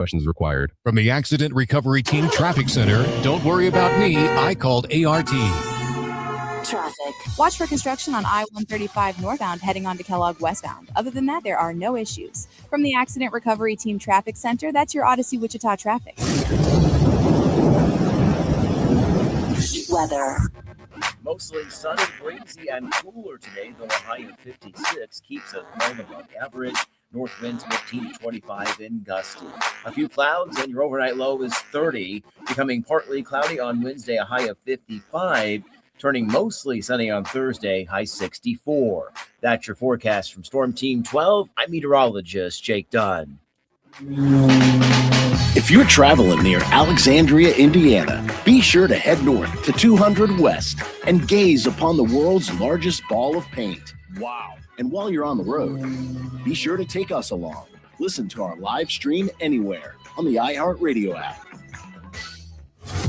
Questions required. From the Accident Recovery Team Traffic Center, don't worry about me, I called ART. Traffic. Watch for construction on I-135 northbound heading on to Kellogg westbound. Other than that, there are no issues. From the Accident Recovery Team Traffic Center, that's your Odyssey Wichita traffic. Weather. Mostly sunny, breezy, and cooler today, though a high of 56 keeps us well above average. North winds 15 to 25 and gusty. A few clouds, and your overnight low is 30, becoming partly cloudy on Wednesday, a high of 55, turning mostly sunny on Thursday, high 64. That's your forecast from Storm Team 12. I'm meteorologist Jake Dunn. If you're traveling near Alexandria, Indiana, be sure to head north to 200 West and gaze upon the world's largest ball of paint. Wow. And while you're on the road, be sure to take us along. Listen to our live stream anywhere on the iHeartRadio app.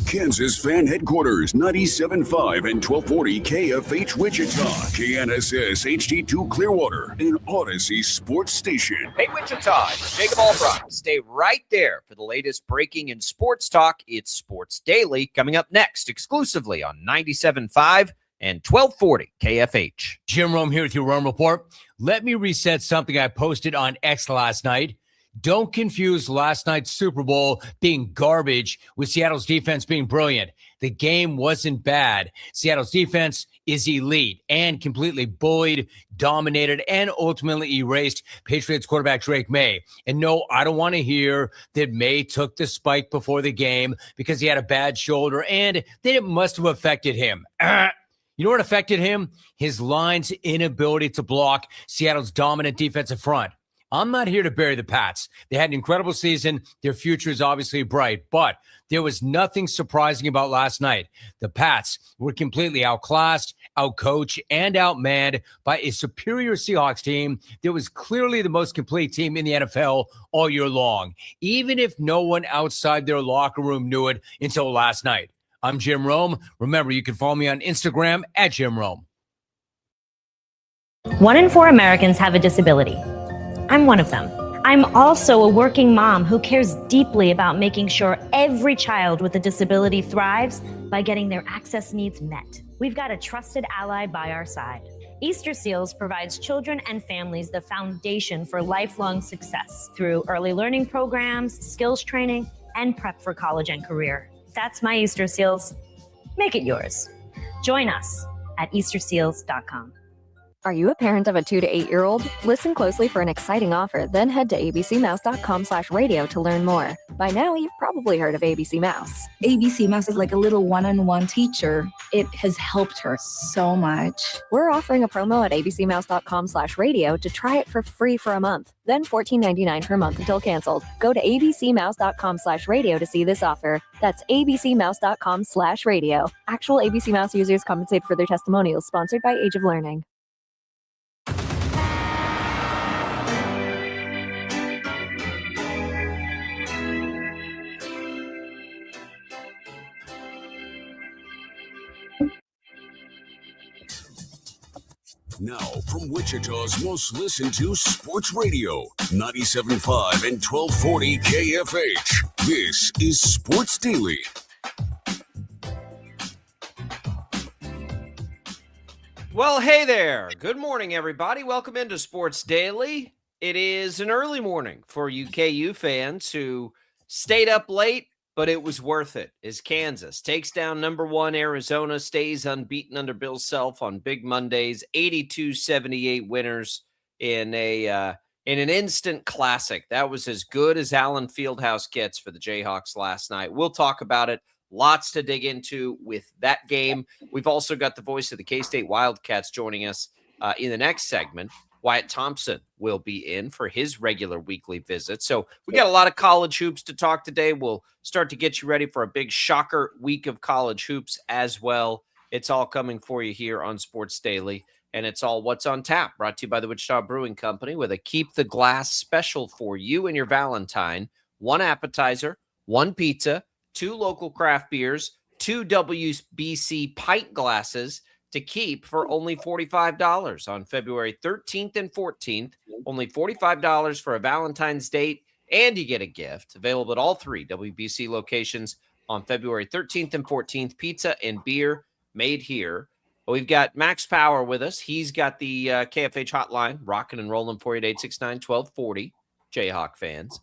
Kansas Fan Headquarters, 97.5 and 1240 KFH Wichita, KNSS HD2 Clearwater, and Odyssey Sports Station. Hey Wichita, it's Jacob Albright. Stay right there for the latest breaking in sports talk. It's Sports Daily coming up next, exclusively on 97.5 and 1240 KFH. Jim Rome here with your Rome Report. Let me reset something I posted on X last night. Don't confuse last night's Super Bowl being garbage with Seattle's defense being brilliant. The game wasn't bad. Seattle's defense is elite and completely bullied, dominated, and ultimately erased Patriots quarterback Drake May. And no, I don't want to hear that May took the spike before the game because he had a bad shoulder and that it must have affected him. You know what affected him? His line's inability to block Seattle's dominant defensive front. I'm not here to bury the Pats. They had an incredible season. Their future is obviously bright, but there was nothing surprising about last night. The Pats were completely outclassed, outcoached, and outmanned by a superior Seahawks team that was clearly the most complete team in the NFL all year long, even if no one outside their locker room knew it until last night. I'm Jim Rome. Remember, you can follow me on Instagram at Jim Rome. 1 in 4 Americans have a disability. I'm one of them. I'm also a working mom who cares deeply about making sure every child with a disability thrives by getting their access needs met. We've got a trusted ally by our side. Easter Seals provides children and families the foundation for lifelong success through early learning programs, skills training, and prep for college and career. That's my Easter Seals. Make it yours. Join us at easterseals.com. Are you a parent of a 2 to 8-year-old? Listen closely for an exciting offer, then head to abcmouse.com/radio to learn more. By now, you've probably heard of ABC Mouse. ABC Mouse is like a little one-on-one teacher. It has helped her so much. We're offering a promo at abcmouse.com/radio to try it for free for a month, then $14.99 per month until canceled. Go to abcmouse.com/radio to see this offer. That's abcmouse.com/radio. Actual ABC Mouse users compensate for their testimonials, sponsored by Age of Learning. Now, from Wichita's most listened to sports radio, 97.5 and 1240 KFH, this is Sports Daily. Well, hey there. Good morning, everybody. Welcome into Sports Daily. It is an early morning for UKU fans who stayed up late, but it was worth it as Kansas takes down number 1 Arizona, stays unbeaten under Bill Self on Big Mondays, 82-78 winners in an instant classic. That was as good as Allen Fieldhouse gets for the Jayhawks last night. We'll talk about it. Lots to dig into with that game. We've also got the voice of the K-State Wildcats joining us in the next segment. Wyatt Thompson will be in for his regular weekly visit. So we got a lot of college hoops to talk today. We'll start to get you ready for a big shocker week of college hoops as well. It's all coming for you here on Sports Daily, and it's all what's on tap, brought to you by the Wichita Brewing Company with a Keep the Glass special for you and your Valentine. 1 appetizer, 1 pizza, 2 local craft beers, 2 WBC pint glasses to keep for only $45 on February 13th and 14th. Only $45 for a Valentine's date and you get a gift. Available at all 3 WBC locations on February 13th and 14th. Pizza and beer made here. We've got Max Power with us. He's got the KFH hotline rocking and rolling for you at 869-1240, Jayhawk fans.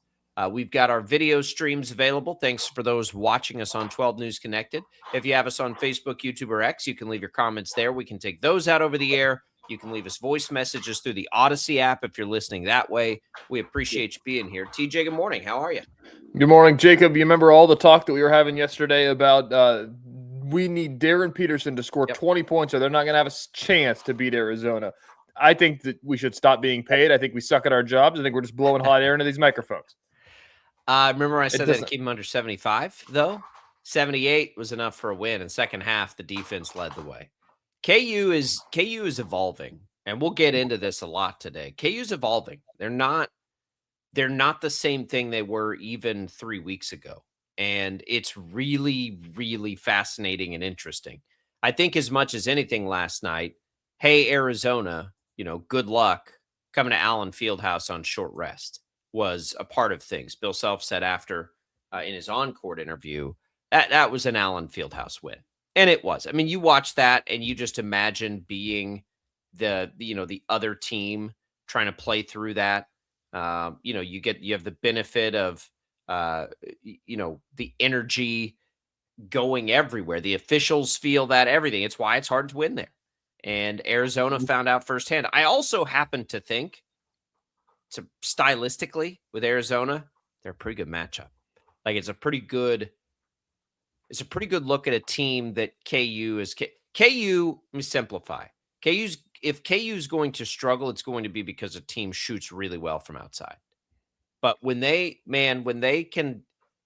We've got our video streams available. Thanks for those watching us on 12 News Connected. If you have us on Facebook, YouTube, or X, you can leave your comments there. We can take those out over the air. You can leave us voice messages through the Odyssey app if you're listening that way. We appreciate you being here. TJ, good morning. How are you? Good morning, Jacob. You remember all the talk that we were having yesterday about we need Darren Peterson to score 20 points or they're not going to have a chance to beat Arizona. I think that we should stop being paid. I think we suck at our jobs. I think we're just blowing hot air into these microphones. Remember I said that to keep him under 75, though? 78 was enough for a win. In second half, the defense led the way. KU is evolving, and we'll get into this a lot today. KU's evolving. They're not the same thing they were even 3 weeks ago. And it's really, really fascinating and interesting. I think as much as anything last night, hey, Arizona, good luck coming to Allen Fieldhouse on short rest was a part of things. Bill Self said after in his on-court interview that was an Allen Fieldhouse win. And it was. I mean, you watch that and you just imagine being the other team trying to play through that. You have the benefit of the energy going everywhere. The officials feel that, everything. It's why it's hard to win there. And Arizona found out firsthand. I also happen to think, stylistically with Arizona, they're a pretty good matchup. Like it's a pretty good look at a team that KU is. KU, let me simplify. If KU's going to struggle, it's going to be because a team shoots really well from outside. But when they can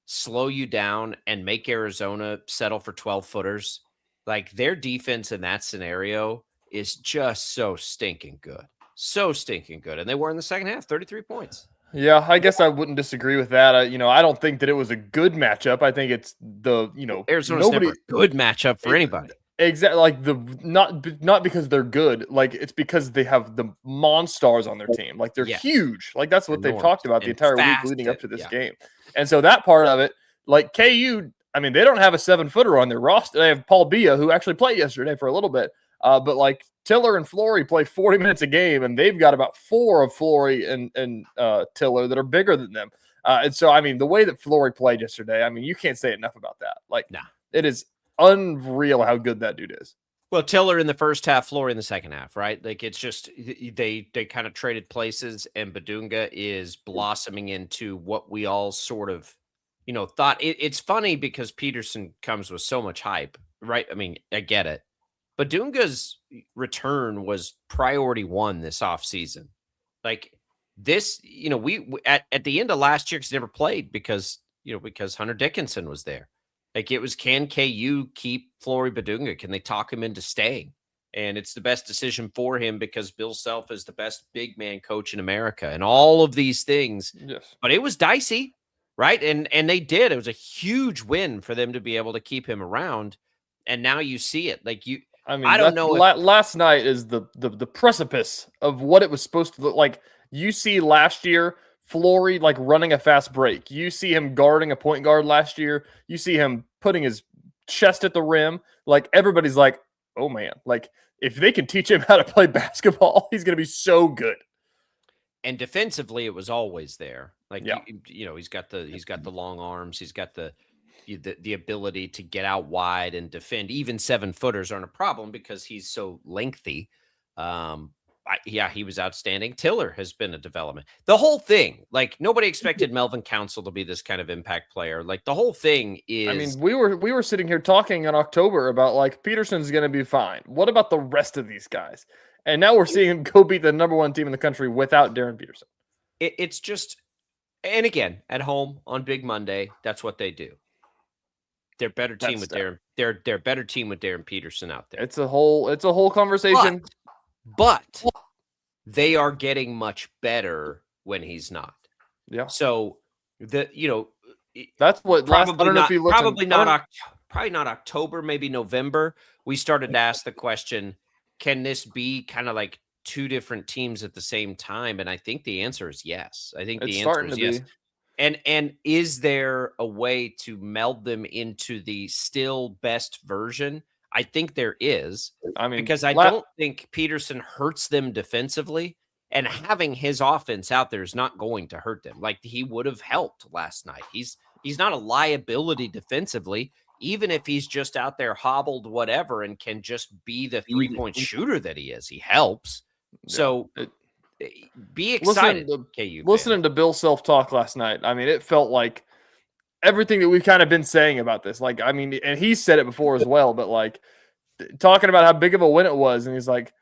slow you down and make Arizona settle for 12-footers, like their defense in that scenario is just so stinking good. So stinking good. And they were in the second half, 33 points. Yeah, I guess I wouldn't disagree with that. I don't think that it was a good matchup. I think it's Arizona's never a good matchup for anybody. Exactly, like not because they're good, like it's because they have the monsters on their team. Like they're huge. Like that's what they've talked about the entire week leading up to this game. And so that part of it, like KU, I mean, they don't have a 7-footer on their roster. They have Paul Bia, who actually played yesterday for a little bit. But like Tiller and Flory play 40 minutes a game, and they've got about 4 of Flory and Tiller that are bigger than them. And so, I mean, the way that Flory played yesterday, I mean, you can't say enough about that. Like, it is unreal how good that dude is. Well, Tiller in the first half, Flory in the second half, right? Like it's just they kind of traded places, and Badunga is blossoming into what we all sort of, thought. It's funny because Peterson comes with so much hype, right? I mean, I get it. Badunga's return was priority 1 this offseason. Like this, we at the end of last year, because he never played because Hunter Dickinson was there. Like it was, can KU keep Flory Badunga? Can they talk him into staying? And it's the best decision for him because Bill Self is the best big man coach in America and all of these things. Yes. But it was dicey, right? And they did. It was a huge win for them to be able to keep him around. And now you see it. Like I don't know. Last night is the precipice of what it was supposed to look like. You see last year, Flory like running a fast break. You see him guarding a point guard last year. You see him putting his chest at the rim. Like everybody's like, oh man, like if they can teach him how to play basketball, he's going to be so good. And defensively, it was always there. Like, he's got the long arms. He's got the ability to get out wide and defend. Even 7-footers aren't a problem because he's so lengthy. He was outstanding. Tiller has been a development. The whole thing, like nobody expected Melvin Council to be this kind of impact player. Like the whole thing is. I mean, we were sitting here talking in October about like Peterson's going to be fine. What about the rest of these guys? And now we're seeing him go beat the number 1 team in the country without Darren Peterson. It's just, and again, at home on Big Monday, that's what they do. They're better team with Darren. They're better team with Darren Peterson out there. It's a whole conversation. But they are getting much better when he's not. Yeah. So that's what probably not October, maybe November. We started to ask the question, can this be kind of like 2 different teams at the same time? And I think the answer is yes. I think the answer is yes. And is there a way to meld them into the still best version? I think there is. I mean, because I don't think Peterson hurts them defensively, and having his offense out there is not going to hurt them. Like, he would have helped last night. He's not a liability defensively, even if he's just out there hobbled, whatever, and can just be the 3-point shooter that he is. He helps. So be excited. Listening to Bill Self talk last night, I mean, it felt like everything that we've kind of been saying about this. Like, I mean, and he said it before as well, but like talking about how big of a win it was. And he's like,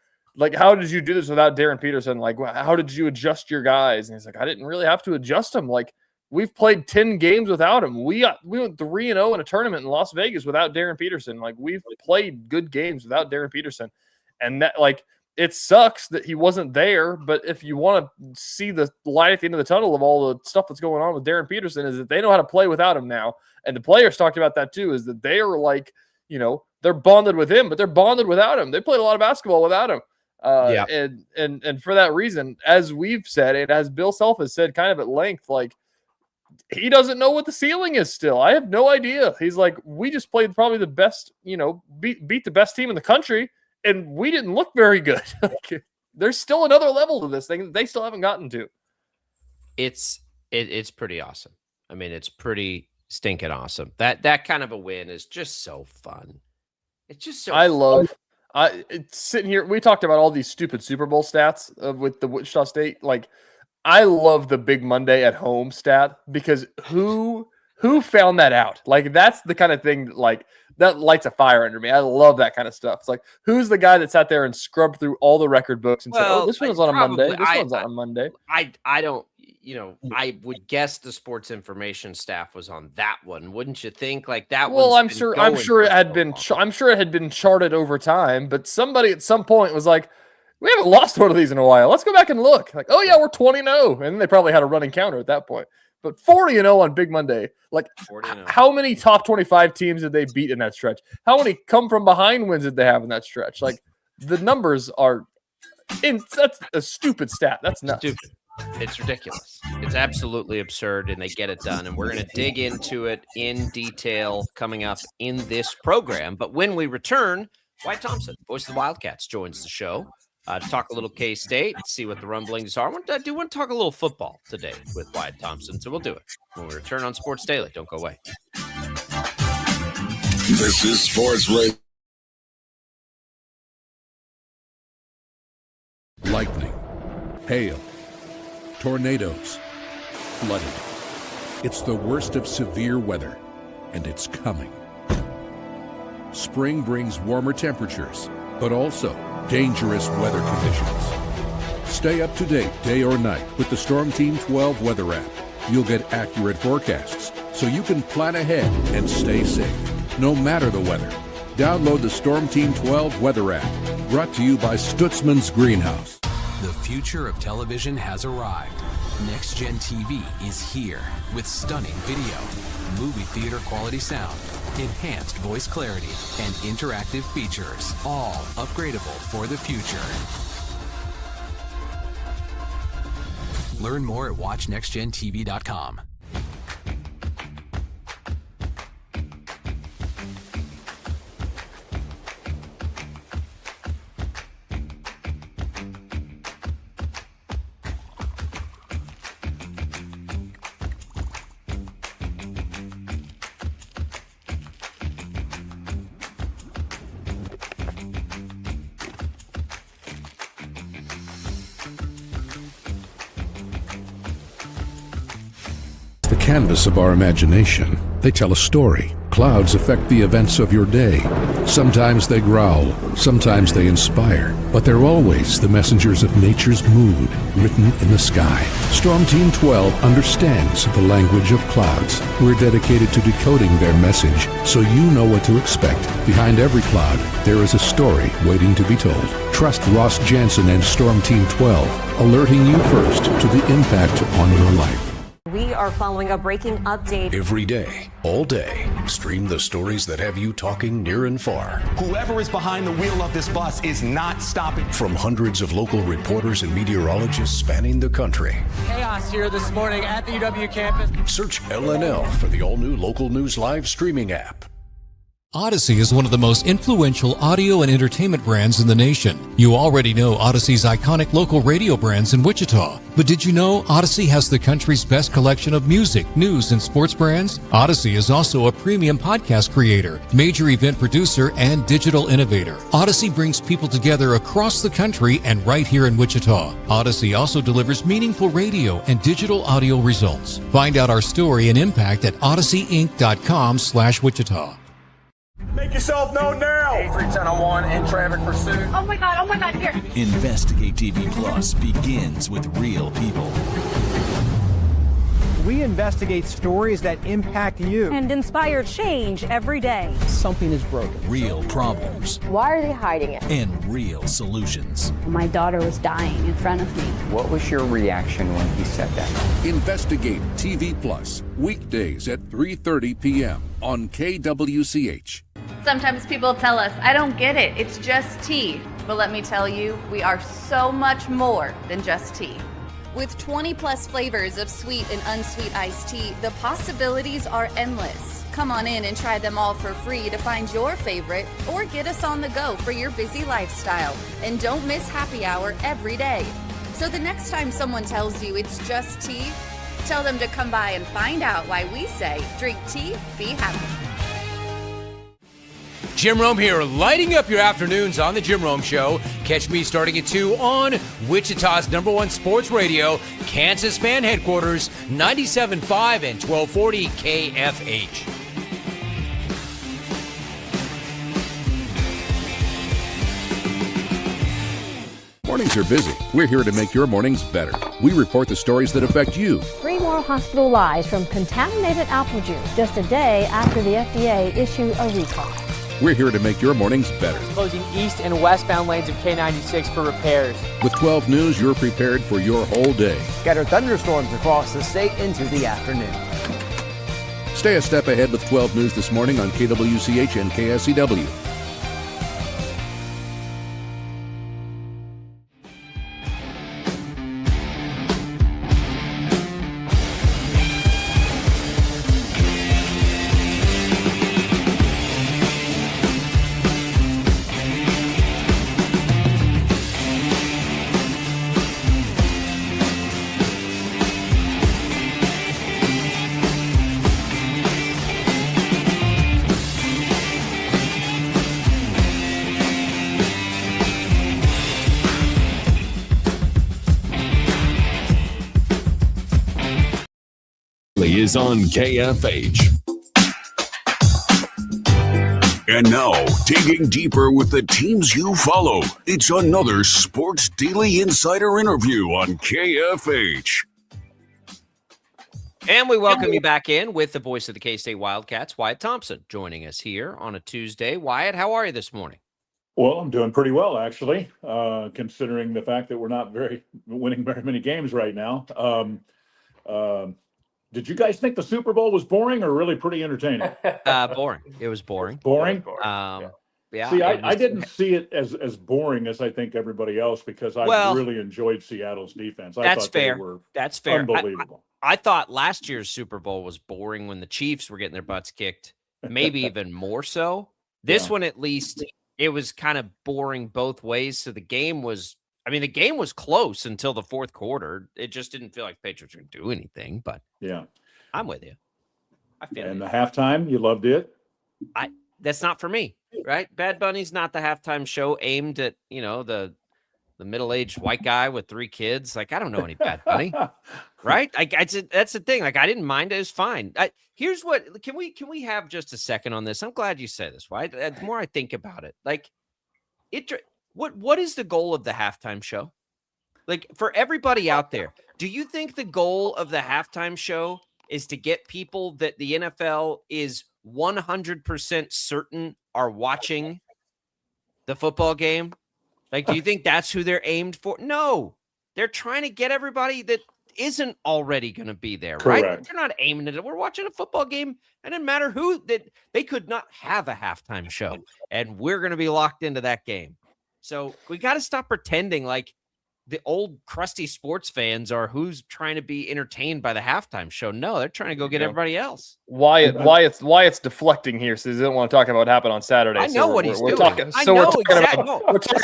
how did you do this without Darren Peterson? Like, how did you adjust your guys? And he's like, I didn't really have to adjust them. Like, we've played 10 games without him. We went 3-0 in a tournament in Las Vegas without Darren Peterson. Like, we've played good games without Darren Peterson. And that, like, it sucks that he wasn't there, but if you want to see the light at the end of the tunnel of all the stuff that's going on with Darren Peterson, is that they know how to play without him now. And the players talked about that too, is that they are like, they're bonded with him, but they're bonded without him. They played a lot of basketball without him. And for that reason, as we've said, and as Bill Self has said kind of at length, like, he doesn't know what the ceiling is still. I have no idea. He's like, we just played probably the best, beat the best team in the country, and we didn't look very good. There's still another level to this thing that they still haven't gotten to. It's pretty awesome. I mean, it's pretty stinking awesome. That kind of a win is just so fun. It's just so it's sitting here. We talked about all these stupid Super Bowl stats with the Wichita State. Like, I love the Big Monday at home stat, because who found that out? Like, that's the kind of thing that lights a fire under me. I love that kind of stuff. It's like, who's the guy that sat there and scrubbed through all the record books and said, "Oh, this one's on a Monday. This one's on a Monday." I don't. I would guess the sports information staff was on that one. Wouldn't you think? Like that. Well, I'm sure it had been. I'm sure it had been charted over time. But somebody at some point was like, "We haven't lost one of these in a while. Let's go back and look." Like, oh yeah, we're 20-0, and then they probably had a running counter at that point. But 40-0 on Big Monday. Like, how many top 25 teams did they beat in that stretch? How many come from behind wins did they have in that stretch? Like, the numbers are that's a stupid stat. That's nuts. Stupid. It's ridiculous. It's absolutely absurd, and they get it done. And we're going to dig into it in detail coming up in this program. But when we return, Wyatt Thompson, voice of the Wildcats, joins the show to talk a little K-State, see what the rumblings are. I do want to talk a little football today with Wyatt Thompson, so we'll do it when we return on Sports Daily. Don't go away. This is Sports Radio. Lightning, hail, tornadoes, flooding. It's the worst of severe weather, and it's coming. Spring brings warmer temperatures, but also dangerous weather conditions. Stay up to date day or night with the Storm Team 12 weather app. You'll get accurate forecasts so you can plan ahead and stay safe, no matter the weather. Download the Storm Team 12 weather app, brought to you by Stutzman's Greenhouse. The future of television has arrived. Next Gen TV is here with stunning video, movie theater quality sound, enhanced voice clarity, and interactive features, all upgradable for the future. Learn more at watchnextgentv.com. Canvas of our imagination. They tell a story. Clouds affect the events of your day. Sometimes they growl, sometimes they inspire, but they're always the messengers of nature's mood, written in the sky. Storm Team 12 understands the language of clouds. We're dedicated to decoding their message so you know what to expect. Behind every cloud, there is a story waiting to be told. Trust Ross Jansen and Storm Team 12, alerting you first to the impact on your life. We are following a breaking update. Every day, all day, stream the stories that have you talking near and far. Whoever is behind the wheel of this bus is not stopping. From hundreds of local reporters and meteorologists spanning the country. Chaos here this morning at the UW campus. Search LNL for the all-new Local News Live streaming app. Odyssey is one of the most influential audio and entertainment brands in the nation. You already know Odyssey's iconic local radio brands in Wichita. But did you know Odyssey has the country's best collection of music, news, and sports brands? Odyssey is also a premium podcast creator, major event producer, and digital innovator. Odyssey brings people together across the country and right here in Wichita. Odyssey also delivers meaningful radio and digital audio results. Find out our story and impact at odysseyinc.com/Wichita. Make yourself known now. 310-1 in traffic pursuit. Oh my God, here. Investigate TV Plus begins with real people. We investigate stories that impact you and inspire change every day. Something is broken. Real problems. Why are they hiding it? And real solutions. My daughter was dying in front of me. What was your reaction when he said that? Investigate TV Plus, weekdays at 3:30 p.m. on KWCH. Sometimes people tell us, I don't get it, it's just tea. But let me tell you, we are so much more than just tea. With 20 plus flavors of sweet and unsweet iced tea, the possibilities are endless. Come on in and try them all for free to find your favorite or get us on the go for your busy lifestyle. And don't miss happy hour every day. So the next time someone tells you it's just tea, tell them to come by and find out why we say, drink tea, be happy. Jim Rome here, lighting up your afternoons on The Jim Rome Show. Catch me starting at 2 on Wichita's #1 sports radio, Kansas Fan Headquarters, 97.5 and 1240 KFH. Mornings are busy. We're here to make your mornings better. We report the stories that affect you. 3 more hospitalized from contaminated apple juice just a day after the FDA issued a recall. We're here to make your mornings better. Closing east and westbound lanes of K96 for repairs. With 12 News, you're prepared for your whole day. Scattered thunderstorms across the state into the afternoon. Stay a step ahead with 12 News this morning on KWCH and KSCW. Is on KFH. And now, digging deeper with the teams you follow, it's another Sports Daily Insider interview on KFH. And we welcome you back in with the voice of the K-State Wildcats, Wyatt Thompson, joining us here on a Tuesday. Wyatt, how are you this morning? Well, I'm doing pretty well, actually, considering the fact that we're not winning very many games right now. Did you guys think the Super Bowl was boring or really pretty entertaining? Boring. It was boring. Boring? Yeah. See, I didn't see it as boring as I think everybody else because I really enjoyed Seattle's defense. I thought fair. They were That's fair. Unbelievable. I thought last year's Super Bowl was boring when the Chiefs were getting their butts kicked, maybe even more so. This one, at least, it was kind of boring both ways. So the game was close until the fourth quarter. It just didn't feel like the Patriots were going to do anything, but yeah, I'm with you. I feel it. And the halftime, you loved it? That's not for me, right? Bad Bunny's not the halftime show aimed at, the middle-aged white guy with 3 kids. Like, I don't know any Bad Bunny, right? That's the thing. Like, I didn't mind it. It was fine. Here's what, can we have just a second on this? I'm glad you said this, right? The more I think about it, like what is the goal of the halftime show? Like, for everybody out there, do you think the goal of the halftime show is to get people that the NFL is 100% certain are watching the football game? Like, do you think that's who they're aimed for? No, they're trying to get everybody that isn't already going to be there, Correct. right? They're not aiming at it. We're watching a football game, and it didn't matter who that they could not have a halftime show, and we're going to be locked into that game. So we got to stop pretending like the old crusty sports fans are who's trying to be entertained by the halftime show. No, they're trying to go get everybody else. Wyatt's deflecting here, so he doesn't want to talk about what happened on Saturday. I know what he's doing. We're talking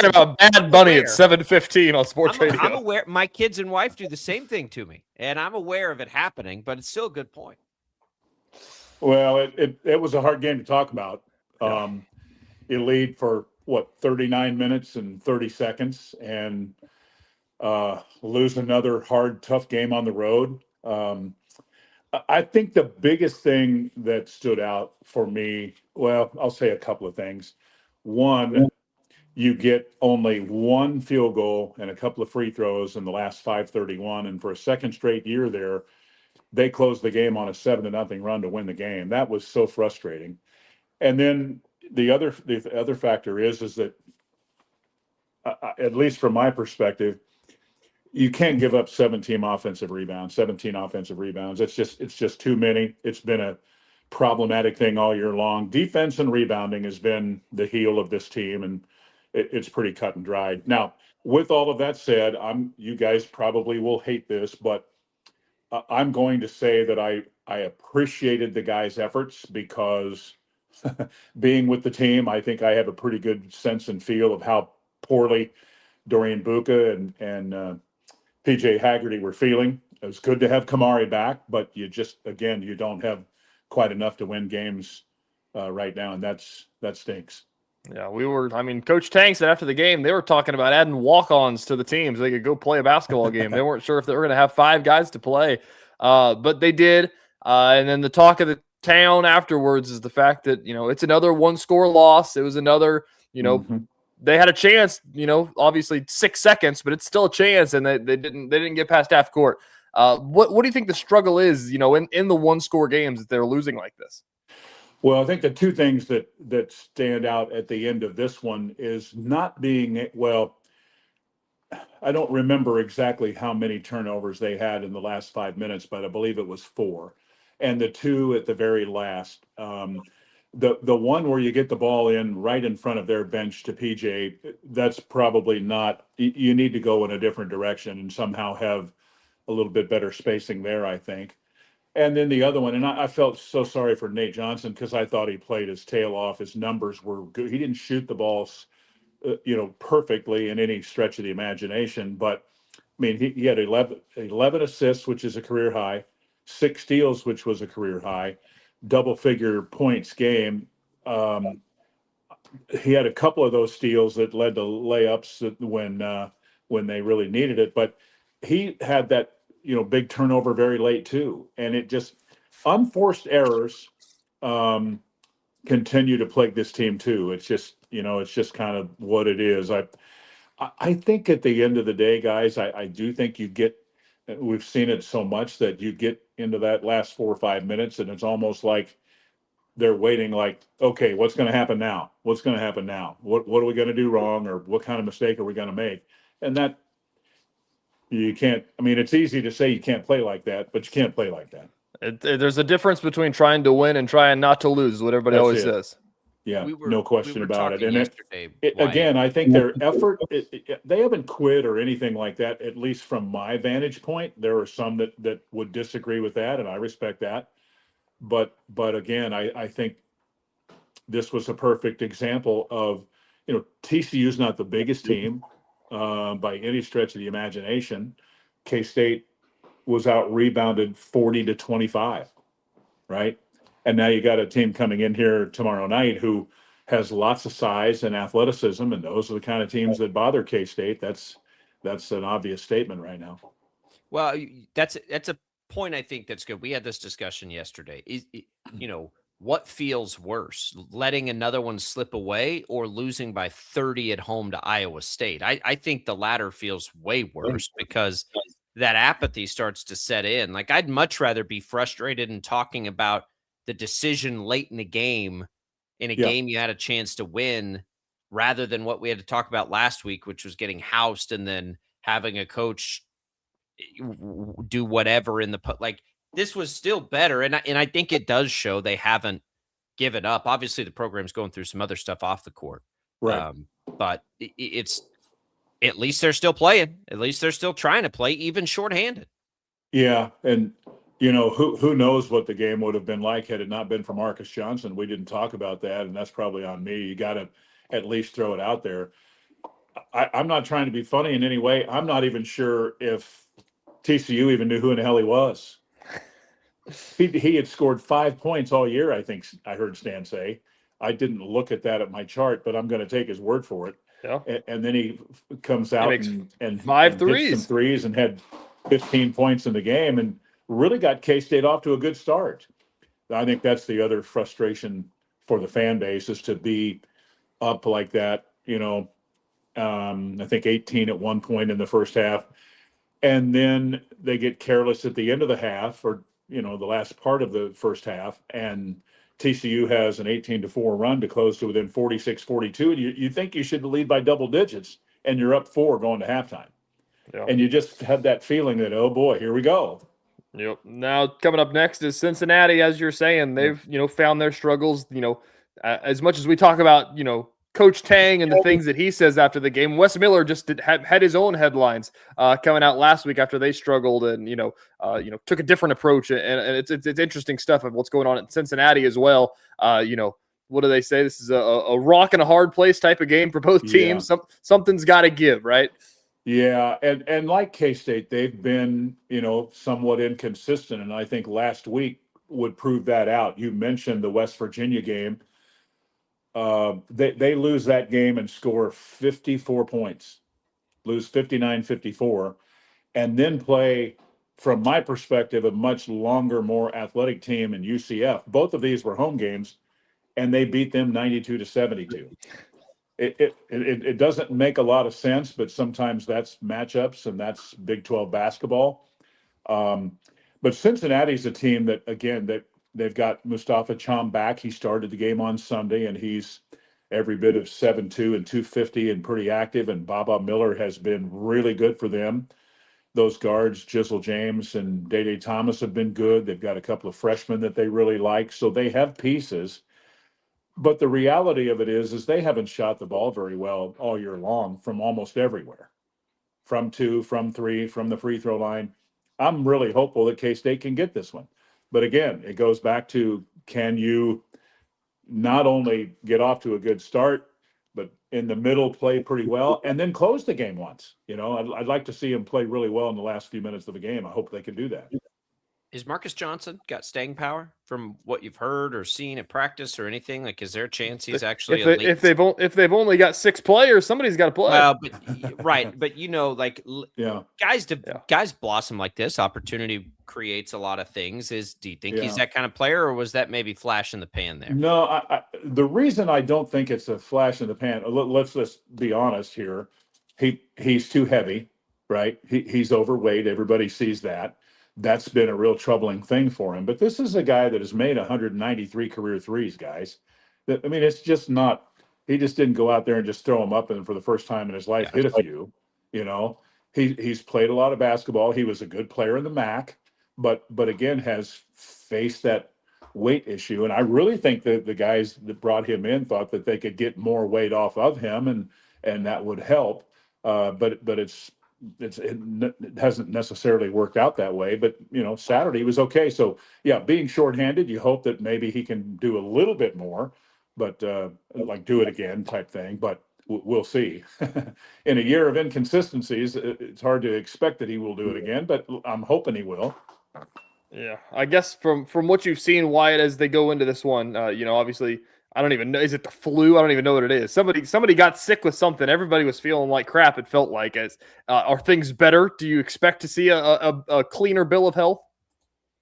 about Bad Bunny at 7:15 on sports radio. I'm aware. My kids and wife do the same thing to me, and I'm aware of it happening. But it's still a good point. Well, it was a hard game to talk about. You lead for 39 minutes and 30 seconds, and lose another hard, tough game on the road. I think the biggest thing that stood out for me, well, I'll say a couple of things. One, you get only one field goal and a couple of free throws in the last 5:31, and for a second straight year there, they closed the game on a 7-0 run to win the game. That was so frustrating. And then the other factor is that at least from my perspective, you can't give up 17 offensive rebounds. It's just too many. It's been a problematic thing all year long. Defense and rebounding has been the heel of this team, and it's pretty cut and dried. Now, with all of that said, you guys probably will hate this, but I'm going to say that I appreciated the guys' efforts because being with the team, I think I have a pretty good sense and feel of how poorly Dorian Buka and PJ Haggerty were feeling. It was good to have Kamari back, but you don't have quite enough to win games right now, and that stinks. Yeah, Coach Tang said after the game, they were talking about adding walk-ons to the team so they could go play a basketball game. They weren't sure if they were going to have 5 guys to play, but they did. And then the talk of the town afterwards is the fact that, it's another 1-score loss. It was another, they had a chance, obviously 6 seconds, but it's still a chance, and they didn't get past half court. What do you think the struggle is, in the 1-score games that they're losing like this? Well, I think the two things that stand out at the end of this one is not being, I don't remember exactly how many turnovers they had in the last 5 minutes, but I believe it was 4. And the 2 at the very last, the one where you get the ball in right in front of their bench to PJ, that's probably not, you need to go in a different direction and somehow have a little bit better spacing there, I think. And then the other one, and I felt so sorry for Nate Johnson because I thought he played his tail off. His numbers were good. He didn't shoot the balls, perfectly in any stretch of the imagination. But, he had 11 assists, which is a career high, 6 steals, which was a career high, double-figure points game. He had a couple of those steals that led to layups when they really needed it. But he had that, big turnover very late too. And it just, unforced errors continue to plague this team too. It's just, it's just kind of what it is. I think at the end of the day, guys, I do think we've seen it so much that you get into that last 4 or 5 minutes and it's almost like they're waiting like, okay, what's going to happen now? What's going to happen now? What are we going to do wrong? Or what kind of mistake are we going to make? And that, you can't, it's easy to say you can't play like that, but you can't play like that. There's a difference between trying to win and trying not to lose, is what everybody always says. Yeah, no question about it. And again, I think their effort, they haven't quit or anything like that, at least from my vantage point. There are some that would disagree with that, and I respect that. But again, I think this was a perfect example of, TCU's not the biggest team by any stretch of the imagination. K-State was out rebounded 40-25, right? And now you got a team coming in here tomorrow night who has lots of size and athleticism, and those are the kind of teams that bother K-State. That's an obvious statement right now. Well, that's a point I think that's good. We had this discussion yesterday. What feels worse, letting another one slip away or losing by 30 at home to Iowa State? I think the latter feels way worse because that apathy starts to set in. Like, I'd much rather be frustrated and talking about the decision late in the game, in a game you had a chance to win, rather than what we had to talk about last week, which was getting housed and then having a coach do whatever in the like. This was still better, and I think it does show they haven't given up. Obviously, the program's going through some other stuff off the court, right? But it's at least they're still playing. At least they're still trying to play, even shorthanded. Yeah, and who knows what the game would have been like had it not been for Marcus Johnson. We didn't talk about that, and that's probably on me. You got to at least throw it out there. I'm not trying to be funny in any way. I'm not even sure if TCU even knew who in the hell he was. He had scored 5 points all year, I think I heard Stan say. I didn't look at that at my chart, but I'm going to take his word for it. Yeah. And then he comes out and 5 hits some threes and had 15 points in the game and really got K-State off to a good start. I think that's the other frustration for the fan base is to be up like that. I think 18 at one point in the first half. And then they get careless at the end of the half or, the last part of the first half. And TCU has an 18-4 run to close to within 46-42. And you think you should lead by double digits and you're up 4 going to halftime. Yeah. And you just had that feeling that, oh boy, here we go. Yep. Now coming up next is Cincinnati, as you're saying, they've, found their struggles, as much as we talk about, Coach Tang and the things that he says after the game. Wes Miller just had his own headlines coming out last week after they struggled and took a different approach, and it's interesting stuff of what's going on in Cincinnati as well. What do they say? This is a rock and a hard place type of game for both teams. Yeah. Something's got to give, right? Yeah, and like K-State, they've been somewhat inconsistent, and I think last week would prove that out. You mentioned the West Virginia game. They lose that game and score 54 points, lose 59-54, and then play, from my perspective, a much longer, more athletic team in UCF. Both of these were home games, and they beat them 92-72. It doesn't make a lot of sense, but sometimes that's matchups and that's Big 12 basketball. But Cincinnati's a team that, again, they've got Mustafa Cham back. He started the game on Sunday, and he's every bit of 7'2" and 250 and pretty active. And Baba Miller has been really good for them. Those guards, Jizzle James and Day Thomas, have been good. They've got a couple of freshmen that they really like. So they have pieces. But the reality of it is they haven't shot the ball very well all year long from almost everywhere. From 2, from 3, from the free throw line. I'm really hopeful that K-State can get this one. But again, it goes back to, can you not only get off to a good start, but in the middle play pretty well and then close the game once? I'd like to see him play really well in the last few minutes of the game. I hope they can do that. Is Marcus Johnson got staying power from what you've heard or seen at practice or anything? Like, is there a chance he's actually if they've only got 6 players, somebody's got to play? Well, right, but guys blossom like this. Opportunity creates a lot of things. Do you think he's that kind of player, or was that maybe flash in the pan there? No, the reason I don't think it's a flash in the pan. Let's just be honest here. He's too heavy, right? He's overweight. Everybody sees that. That's been a real troubling thing for him. But this is a guy that has made 193 career threes, guys. It's just not – he just didn't go out there and just throw them up and for the first time in his life hit a few. He's played a lot of basketball. He was a good player in the MAC, but again has faced that weight issue. And I really think that the guys that brought him in thought that they could get more weight off of him and that would help. But it hasn't necessarily worked out that way, but Saturday was okay. So yeah, being shorthanded, you hope that maybe he can do a little bit more, but like do it again type thing, but we'll see. In a year of inconsistencies, it's hard to expect that he will do it again, but I'm hoping he will. Yeah, I guess from what you've seen, Wyatt, as they go into this one, obviously, I don't even know. Is it the flu? I don't even know what it is. Somebody got sick with something. Everybody was feeling like crap. It felt like. Are things better? Do you expect to see a cleaner bill of health?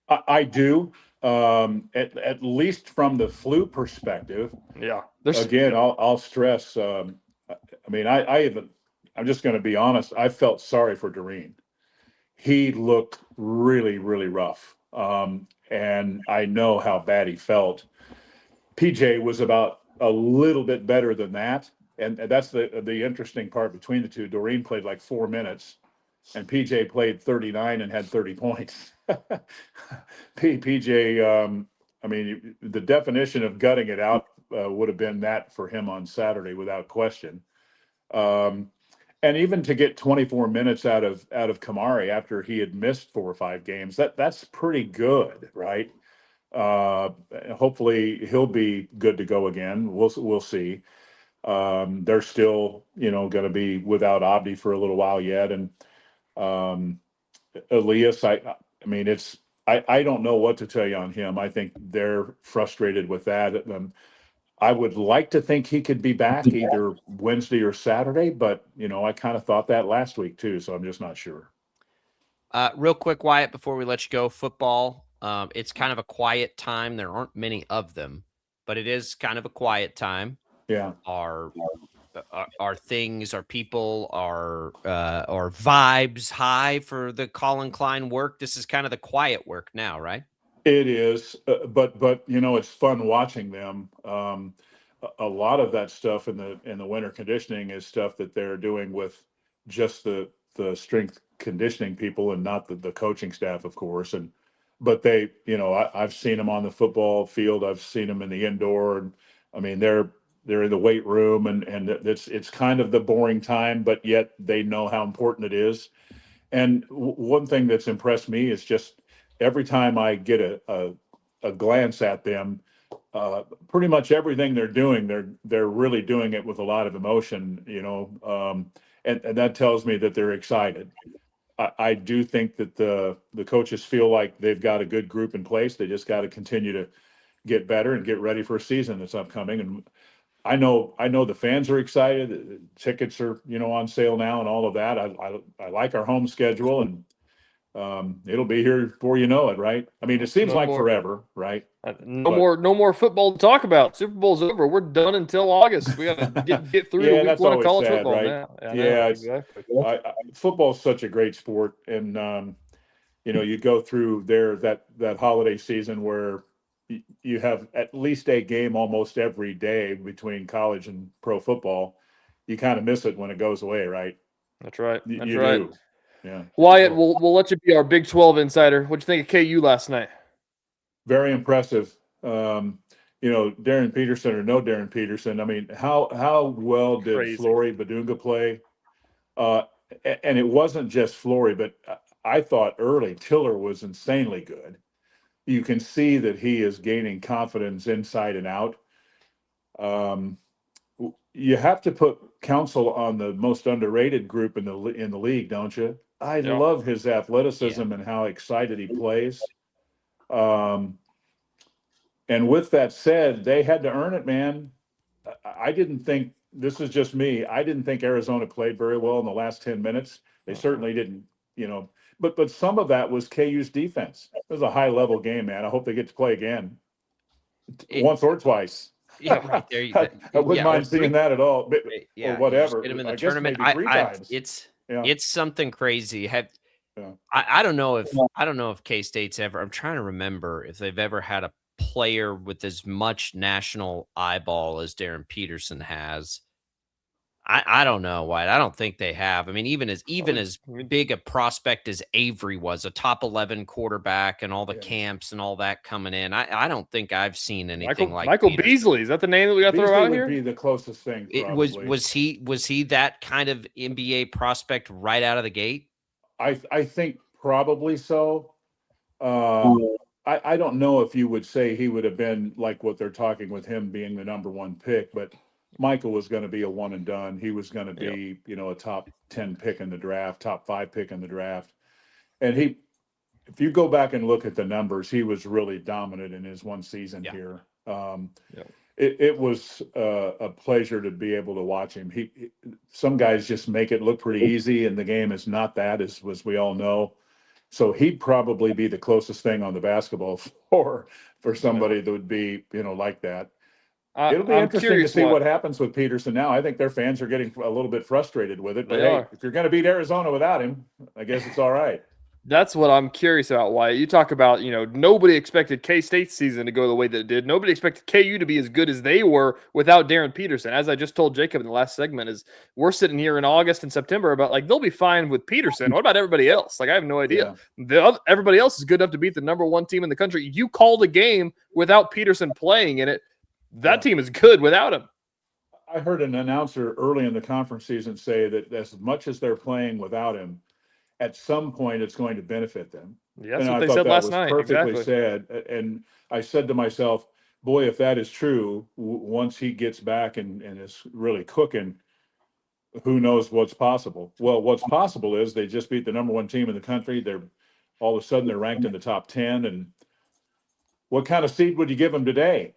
I do. At least from the flu perspective. Yeah. Again, I'll stress. I'm just going to be honest. I felt sorry for Doreen. He looked really, really rough, and I know how bad he felt. PJ was about a little bit better than that. And that's the interesting part between the two. Doreen played like 4 minutes and PJ played 39 and had 30 points. PJ, I mean, the definition of gutting it out would have been that for him on Saturday without question. And even to get 24 minutes out of Kamari after he had missed 4 or 5 games, that's pretty good, right? Hopefully he'll be good to go again. We'll see. They're still, going to be without Abdi for a little while yet, and Elias, I mean, I don't know what to tell you on him. I think they're frustrated with that. I would like to think he could be back either Wednesday or Saturday, but I kind of thought that last week too, so I'm just not sure. Real quick, Wyatt, before we let you go, football. It's kind of a quiet time. There aren't many of them, but it is kind of a quiet time. Yeah. Are things, are people, are vibes high for the Colin Klein work? This is kind of the quiet work now, right? It is, but it's fun watching them. A lot of that stuff in the winter conditioning is stuff that they're doing with just the strength conditioning people and not the coaching staff, of course. But they, I've seen them on the football field. I've seen them in the indoor, and I mean they're in the weight room, and it's kind of the boring time, but yet they know how important it is. And one thing that's impressed me is just every time I get a glance at them, pretty much everything they're doing, they're really doing it with a lot of emotion, and that tells me that they're excited. I do think that the coaches feel like they've got a good group in place. They just got to continue to get better and get ready for a season that's upcoming. And I know the fans are excited. The tickets are, on sale now and all of that. I like our home schedule, and it'll be here before you know it, right? I mean, it seems like forever, right? No more football to talk about. Super Bowl's over. We're done until August. We got to get through yeah, week 1 of college sad, football right? now. Yeah, exactly. Football's such a great sport, and you go through that holiday season where you have at least a game almost every day between college and pro football. You kind of miss it when it goes away, right? That's right. You do. Yeah. Wyatt, we'll let you be our Big 12 insider. What'd you think of KU last night? Very impressive. Darren Peterson or no Darren Peterson. I mean, how well did Flory Badunga play? And it wasn't just Flory, but I thought early Tiller was insanely good. You can see that he is gaining confidence inside and out. You have to put Council on the most underrated group in the league, don't you? I love his athleticism and how excited he plays. And with that said, they had to earn it, man. I didn't think, this is just me, I didn't think Arizona played very well in the last 10 minutes. They certainly didn't, but some of that was KU's defense. It was a high-level game, man. I hope they get to play again, once or twice. Yeah, right there. I wouldn't mind seeing that at all, or whatever. Get them in the I guess tournament. maybe 3 times. It's something crazy. I don't know if K-State's ever. I'm trying to remember if they've ever had a player with as much national eyeball as Darren Peterson has. I don't know why. I don't think they have. I mean, even as big a prospect as Avery was, a top 11 quarterback, and all the camps and all that coming in, I don't think I've seen anything like Michael Peterson. Beasley. Is that the name that we got to throw out here? Would be the closest thing. Was he that kind of NBA prospect right out of the gate? I think probably so. I don't know if you would say he would have been like what they're talking with him being the number 1 pick, but Michael was going to be a one and done. He was going to be, a top 10 pick in the draft, top 5 pick in the draft. And if you go back and look at the numbers, he was really dominant in his one season here. It was a pleasure to be able to watch him. Some guys just make it look pretty easy, and the game is not that, as we all know. So he'd probably be the closest thing on the basketball floor for somebody that would be, like that. It'll be interesting to see what happens with Peterson now. I think their fans are getting a little bit frustrated with it. But hey, if you're going to beat Arizona without him, I guess it's all right. That's what I'm curious about, Wyatt. You talk about, nobody expected K-State's season to go the way that it did. Nobody expected KU to be as good as they were without Darren Peterson. As I just told Jacob in the last segment, is we're sitting here in August and September about, they'll be fine with Peterson. What about everybody else? I have no idea. Yeah. Everybody else is good enough to beat the number one team in the country. You called a game without Peterson playing in it. That team is good without him. I heard an announcer early in the conference season say that as much as they're playing without him, at some point it's going to benefit them. Yeah, that's what they said last night. Perfectly said. And I said to myself, boy, if that is true, once he gets back and is really cooking, who knows what's possible? Well, what's possible is they just beat the number one team in the country. They're all of a sudden they're ranked in the top 10. And what kind of seed would you give them today?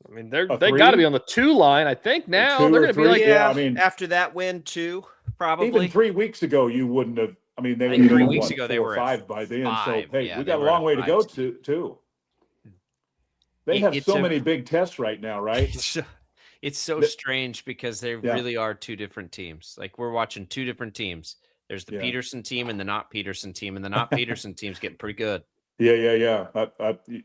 I mean, they got to be on the 2 line, I think. Now they're going to be like, after that win, 2. Probably. Even 3 weeks ago, you wouldn't have. I mean, they were 3 weeks ago. They were 5 by then. So hey, we got a long way to go too. They have so many big tests right now, right? It's so strange because they really are 2 different teams. We're watching 2 different teams. There's the Peterson team and the not Peterson team, and the not Peterson team's getting pretty good. Yeah.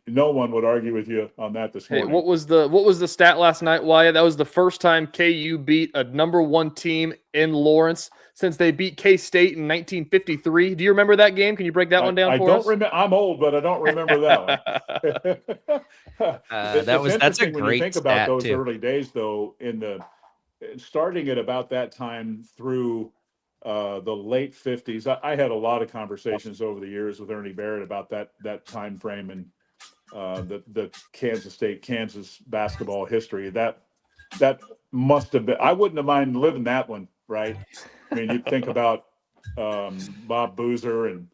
No one would argue with you on that this morning. Hey, what was the stat last night, Wyatt? That was the first time KU beat a number one team in Lawrence since they beat K-State in 1953. Do you remember that game? Can you break that one down for us? I'm old, but I don't remember that one. That's a great when you think about those too. Early days, though, starting at about that time through the late 50s. I had a lot of conversations over the years with Ernie Barrett about that time frame and the Kansas basketball history. That must have been. I wouldn't have minded living that one, right? I mean, you think about Bob Boozer and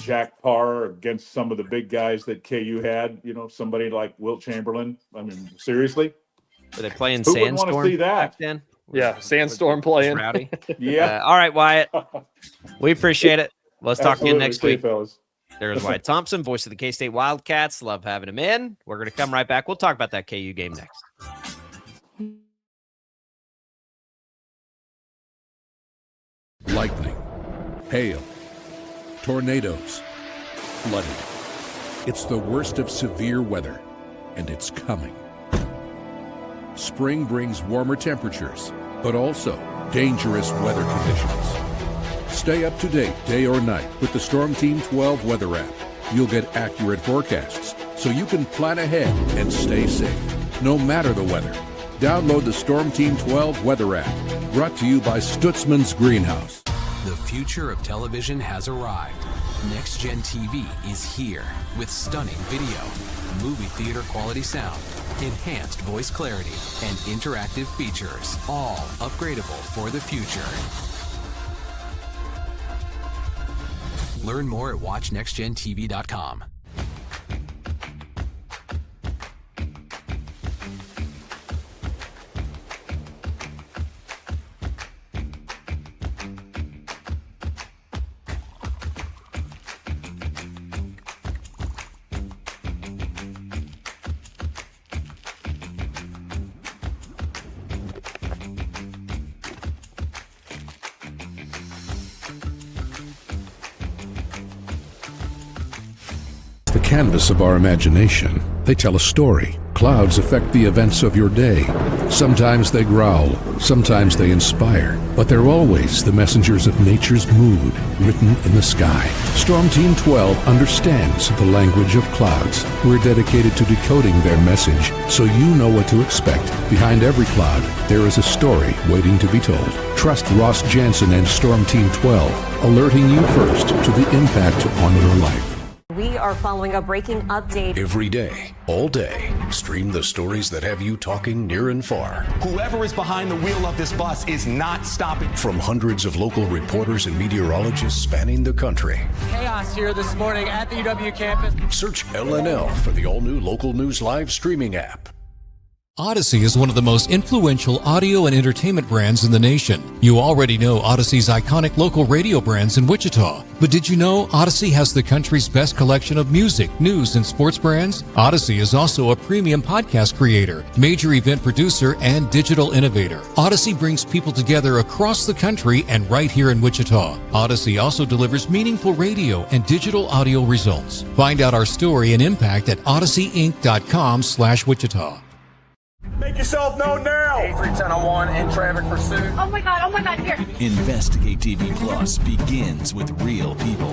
Jack Parr against some of the big guys that KU had. Somebody like Wilt Chamberlain. I mean, seriously, were they playing Who Sandstorm wouldn't want to see that? back then? Yeah, Sandstorm playing. Rowdy. Yeah. All right, Wyatt. We appreciate it. Let's talk again next week. Fellas. There's Wyatt Thompson, voice of the K-State Wildcats. Love having him in. We're going to come right back. We'll talk about that KU game next. Lightning, hail, tornadoes, flooding. It's the worst of severe weather, and it's coming. Spring brings warmer temperatures, but also dangerous weather conditions. Stay up to date day or night with the Storm Team 12 weather app. You'll get accurate forecasts, so you can plan ahead and stay safe, no matter the weather. Download the Storm Team 12 weather app, brought to you by Stutzman's Greenhouse. The future of television has arrived. Next Gen TV is here with stunning video, movie theater quality sound, enhanced voice clarity, and interactive features, all upgradable for the future. Learn more at watchnextgentv.com. The canvas of our imagination. They tell a story. Clouds affect the events of your day. Sometimes they growl, sometimes they inspire, but they're always the messengers of nature's mood written in the sky. Storm Team 12 understands the language of clouds. We're dedicated to decoding their message so you know what to expect. Behind every cloud, there is a story waiting to be told. Trust Ross Jansen and Storm Team 12, alerting you first to the impact on your life. We are following a breaking update. Every day, all day, stream the stories that have you talking near and far. Whoever is behind the wheel of this bus is not stopping. From hundreds of local reporters and meteorologists spanning the country. Chaos here this morning at the UW campus. Search LNL for the all-new Local News Live streaming app. Odyssey is one of the most influential audio and entertainment brands in the nation. You already know Odyssey's iconic local radio brands in Wichita. But did you know Odyssey has the country's best collection of music, news, and sports brands? Odyssey is also a premium podcast creator, major event producer, and digital innovator. Odyssey brings people together across the country and right here in Wichita. Odyssey also delivers meaningful radio and digital audio results. Find out our story and impact at odysseyinc.com/Wichita. Make yourself known now. 831001 in traffic pursuit. Oh my God, here. Investigate TV Plus begins with real people.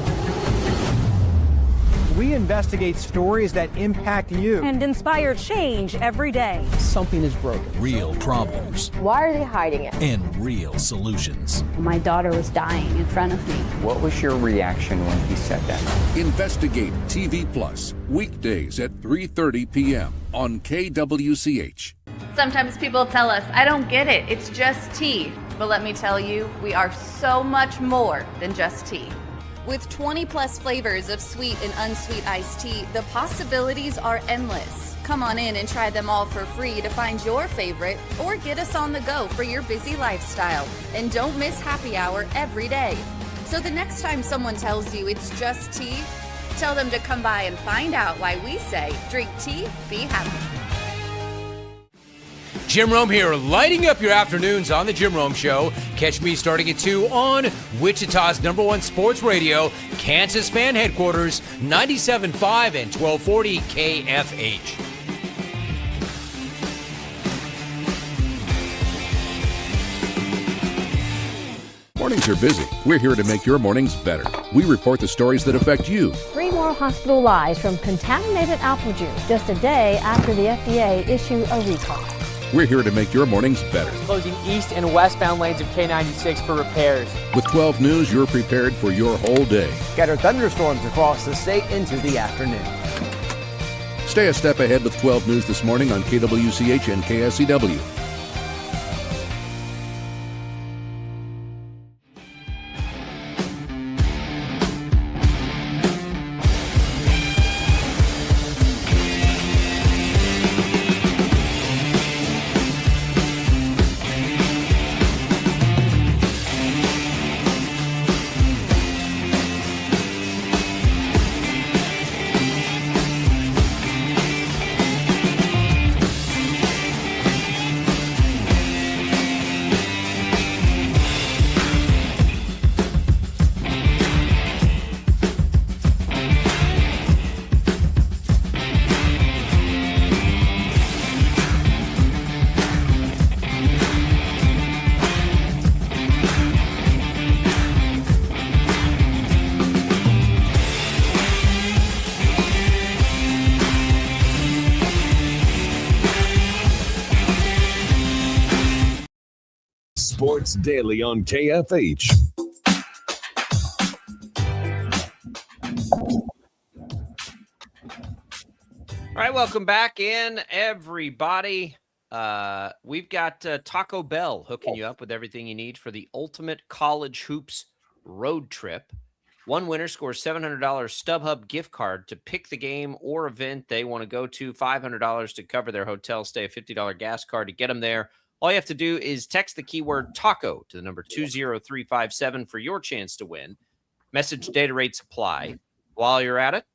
We investigate stories that impact you. And inspire change every day. Something is broken. Real problems. Why are they hiding it? And real solutions. My daughter was dying in front of me. What was your reaction when he said that? Investigate TV Plus, weekdays at 3:30 p.m. on KWCH. Sometimes people tell us, I don't get it, it's just tea. But let me tell you, we are so much more than just tea. With 20 plus flavors of sweet and unsweet iced tea, the possibilities are endless. Come on in and try them all for free to find your favorite or get us on the go for your busy lifestyle. And don't miss happy hour every day. So the next time someone tells you it's just tea, tell them to come by and find out why we say, drink tea, be happy. Jim Rome here, lighting up your afternoons on The Jim Rome Show. Catch me starting at 2 on Wichita's #1 sports radio, Kansas Fan Headquarters, 97.5 and 1240 KFH. Mornings are busy. We're here to make your mornings better. We report the stories that affect you. 3 more hospital lies from contaminated apple juice just a day after the FDA issued a recall. We're here to make your mornings better. Closing east and westbound lanes of K96 for repairs. With 12 News, you're prepared for your whole day. Scattered thunderstorms across the state into the afternoon. Stay a step ahead with 12 News this morning on KWCH and KSCW. Sports Daily on KFH. All right, welcome back in, everybody. We've got Taco Bell hooking you up with everything you need for the ultimate college hoops road trip. One winner scores $700 StubHub gift card to pick the game or event they want to go to, $500 to cover their hotel stay, a $50 gas card to get them there. All you have to do is text the keyword taco to the number 20357 for your chance to win. Message data rates apply. While you're at it,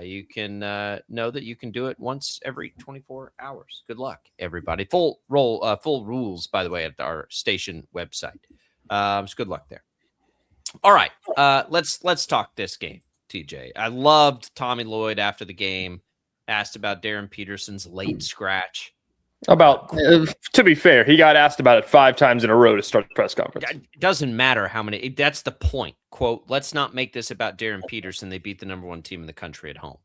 you can know that you can do it once every 24 hours. Good luck, everybody. Full rules, by the way, at our station website. So good luck there. All right, let's talk this game, TJ. I loved Tommy Lloyd after the game, asked about Darren Peterson's late scratch. To be fair, he got asked about it 5 times in a row to start the press conference. It doesn't matter how many. That's the point. Quote, let's not make this about Darren Peterson. They beat the #1 team in the country at home.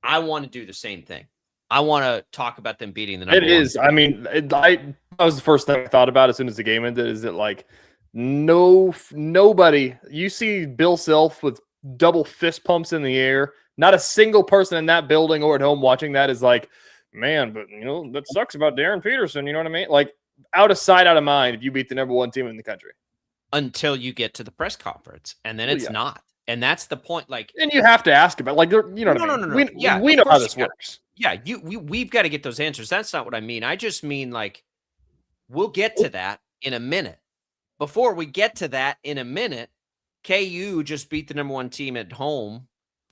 I want to do the same thing. I want to talk about them beating the #1 It is. team. I mean, that was the first thing I thought about as soon as the game ended, is that like nobody, you see Bill Self with double fist pumps in the air. Not a single person in that building or at home watching that is like, man, but that sucks about Darren Peterson. You know what I mean? Like, out of sight, out of mind if you beat the #1 team in the country. Until you get to the press conference, and then it's not. And that's the point. Like, and you have to ask about, like, No. We We know how this works. Yeah, we've got to get those answers. That's not what I mean. I just mean like we'll get to that in a minute. Before we get to that in a minute, KU just beat the number 1 team at home.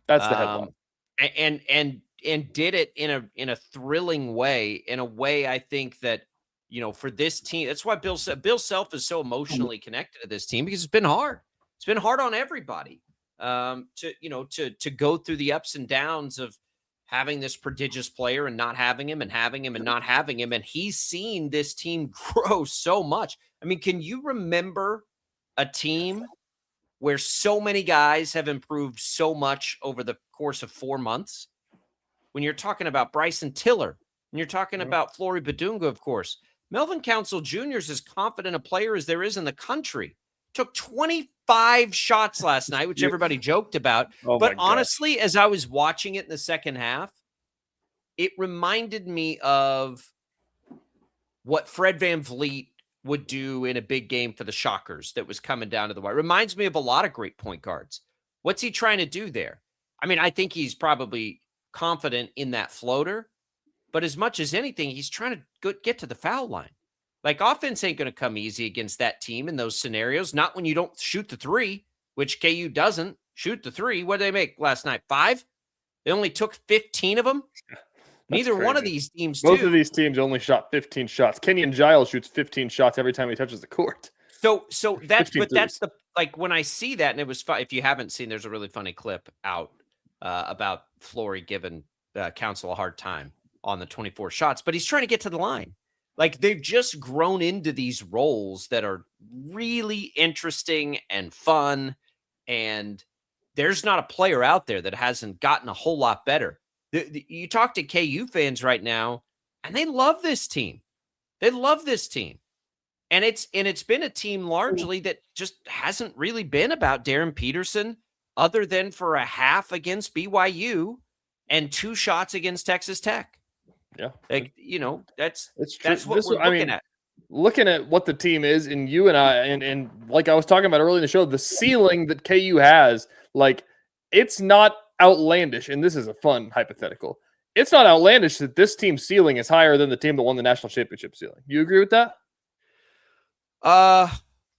That's the headline. And did it in a thrilling way, in a way I think that, for this team, that's why Bill Self is so emotionally connected to this team, because it's been hard. It's been hard on everybody to go through the ups and downs of having this prodigious player and not having him and having him and not having him. And he's seen this team grow so much. I mean, can you remember a team where so many guys have improved so much over the course of 4 months? When you're talking about Bryson Tiller, and you're talking about Flory Badunga, of course, Melvin Council Jr. is as confident a player as there is in the country. Took 25 shots last night, which everybody joked about. But honestly, as I was watching it in the second half, it reminded me of what Fred VanVleet would do in a big game for the Shockers that was coming down to the wire. Reminds me of a lot of great point guards. What's he trying to do there? I mean, I think he's probably confident in that floater, but as much as anything, he's trying to get to the foul line. Like, offense ain't going to come easy against that team in those scenarios. Not when you don't shoot the 3, which KU doesn't shoot the 3. What did they make last night? 5? They only took 15 of them. Neither one of these teams Both of these teams only shot 15 shots. Kenyon Giles shoots 15 shots every time he touches the court. So that's the, like, when I see that, and it was fun. If you haven't seen, there's a really funny clip out about Flory giving Council a hard time on the 24 shots, but he's trying to get to the line. Like, they've just grown into these roles that are really interesting and fun. And there's not a player out there that hasn't gotten a whole lot better. You talk to KU fans right now, and they love this team. They love this team. And it's been a team largely that just hasn't really been about Darren Peterson, other than for a half against BYU and 2 shots against Texas Tech. Yeah. Like, that's what we're looking at. Looking at what the team is, and you and I, and like I was talking about earlier in the show, the ceiling that KU has, like, it's not outlandish. And this is a fun hypothetical. It's not outlandish that this team's ceiling is higher than the team that won the national championship ceiling. You agree with that?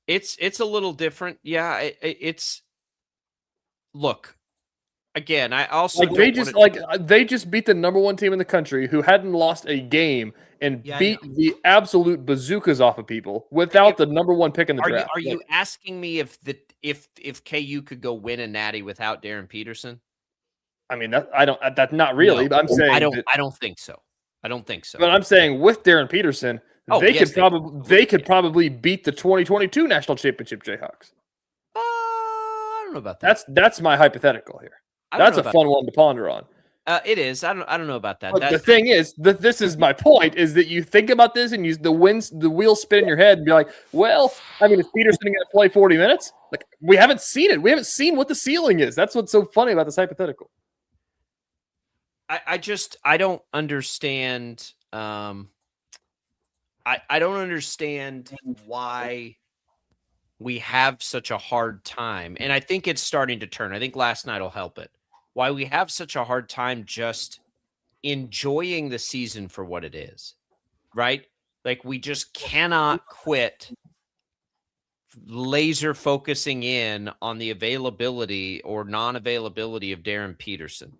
It's a little different. Yeah. Look, again, I also they just beat the number 1 team in the country who hadn't lost a game and beat the absolute bazookas off of people without the number 1 pick in the draft. Are you asking me if KU could go win a natty without Darren Peterson? I mean, that's not really. No, but I'm saying I don't think so. I don't think so. But I'm saying with Darren Peterson, they could probably beat the 2022 national championship Jayhawks. I don't know about that. That's my hypothetical here. That's a fun one to ponder on. It is. I don't know about that. But the thing is, this is my point, is that you think about this and the wheels spin in your head and be like, well, I mean, is Peterson going to play 40 minutes? Like, we haven't seen it. We haven't seen what the ceiling is. That's what's so funny about this hypothetical. I don't understand. I don't understand why we have such a hard time. And I think it's starting to turn. I think last night will help it. Why we have such a hard time just enjoying the season for what it is, right? Like, we just cannot quit laser focusing in on the availability or non-availability of Darren Peterson.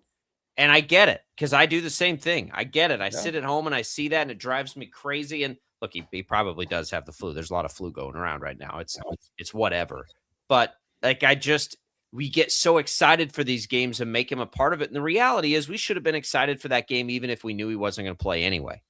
And I get it, because I do the same thing. I get it. I sit at home and I see that, and it drives me crazy. And look, he probably does have the flu. There's a lot of flu going around right now. It's whatever. But like, we get so excited for these games and make him a part of it. And the reality is, we should have been excited for that game even if we knew he wasn't going to play anyway.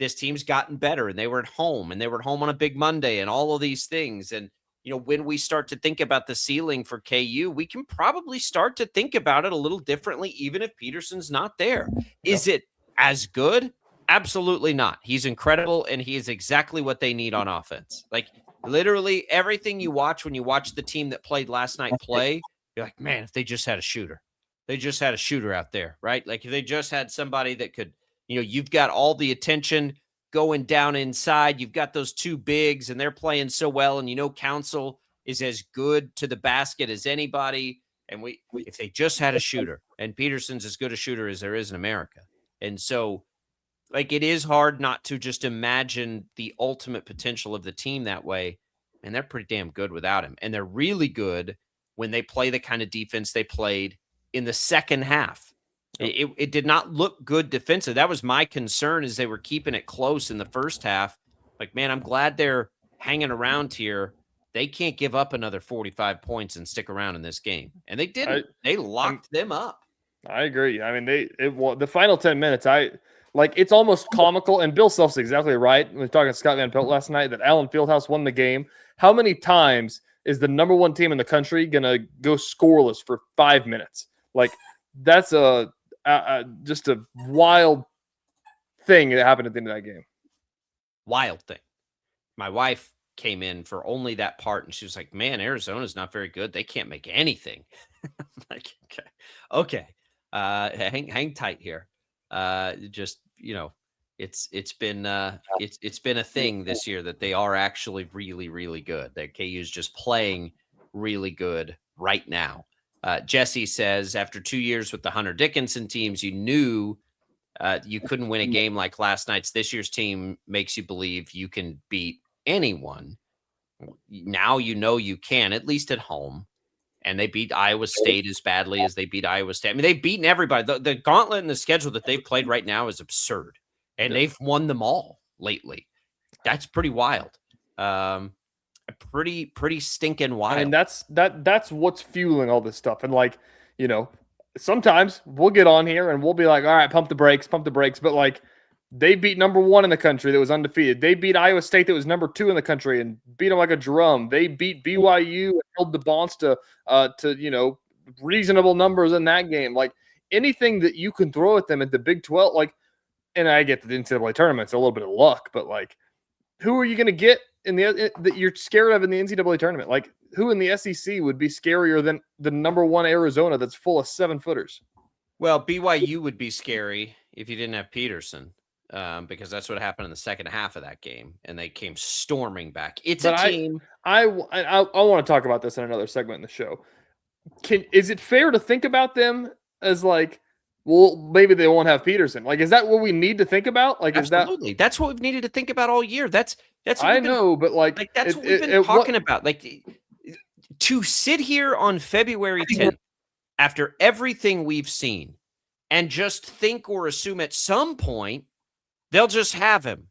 This team's gotten better, and they were at home, on a big Monday, and all of these things. And when we start to think about the ceiling for KU, we can probably start to think about it a little differently, even if Peterson's not there. Is it as good? Absolutely not. He's incredible, and he is exactly what they need on offense. Like, literally everything you watch when you watch the team that played last night play, you're like, man, if they just had a shooter. They just had a shooter out there, right? Like, if they just had somebody that could, you've got all the attention going down inside. You've got those 2 bigs, and they're playing so well. And Council is as good to the basket as anybody. And if they just had a shooter, and Peterson's as good a shooter as there is in America, And so, like, it is hard not to just imagine the ultimate potential of the team that way. And they're pretty damn good without him. And they're really good when they play the kind of defense they played in the second half. It did not look good defensive. That was my concern, is they were keeping it close in the first half. Like, man, I'm glad they're hanging around here. They can't give up another 45 points and stick around in this game. And they didn't. They locked them up. I agree. I mean, the final 10 minutes, it's almost comical. And Bill Self's exactly right. We were talking to Scott Van Pelt last night that Allen Fieldhouse won the game. How many times is the number one team in the country going to go scoreless for 5 minutes? Like, that's just a wild thing that happened at the end of that game. Wild thing. My wife came in for only that part, and she was like, man, Arizona's not very good. They can't make anything. I'm like, okay. Hang tight here. It's been a thing this year that they are actually really, really good. That KU's just playing really good right now. Jesse says, after 2 years with the Hunter Dickinson teams, you knew you couldn't win a game like last night's. This year's team makes you believe you can beat anyone. Now you know you can, at least at home. And they beat Iowa State as badly as they beat Iowa State. I mean, they've beaten everybody. The gauntlet in the schedule that they've played right now is absurd. And they've won them all lately. That's pretty wild. Pretty stinking wild. I mean, that's what's fueling all this stuff. And sometimes we'll get on here and we'll be like, all right, pump the brakes. But they beat number one in the country that was undefeated. They beat Iowa State that was number 2 in the country and beat them like a drum. They beat BYU and held the Bonds to reasonable numbers in that game. Like, anything that you can throw at them at the Big 12, and I get the NCAA tournament's a little bit of luck, but who are you going to get that you're scared of in the NCAA tournament? Like, who in the SEC would be scarier than the number 1 Arizona that's full of 7-footers? Well, BYU would be scary if you didn't have Peterson. Because that's what happened in the second half of that game, and they came storming back. It's a team. I want to talk about this in another segment in the show. Is it fair to think about them as maybe they won't have Peterson? Is that what we need to think about? Absolutely. That's what we've needed to think about all year. That's what I know, but that's what we've been talking about. To sit here on February 10th after everything we've seen and just think or assume at some point they'll just have him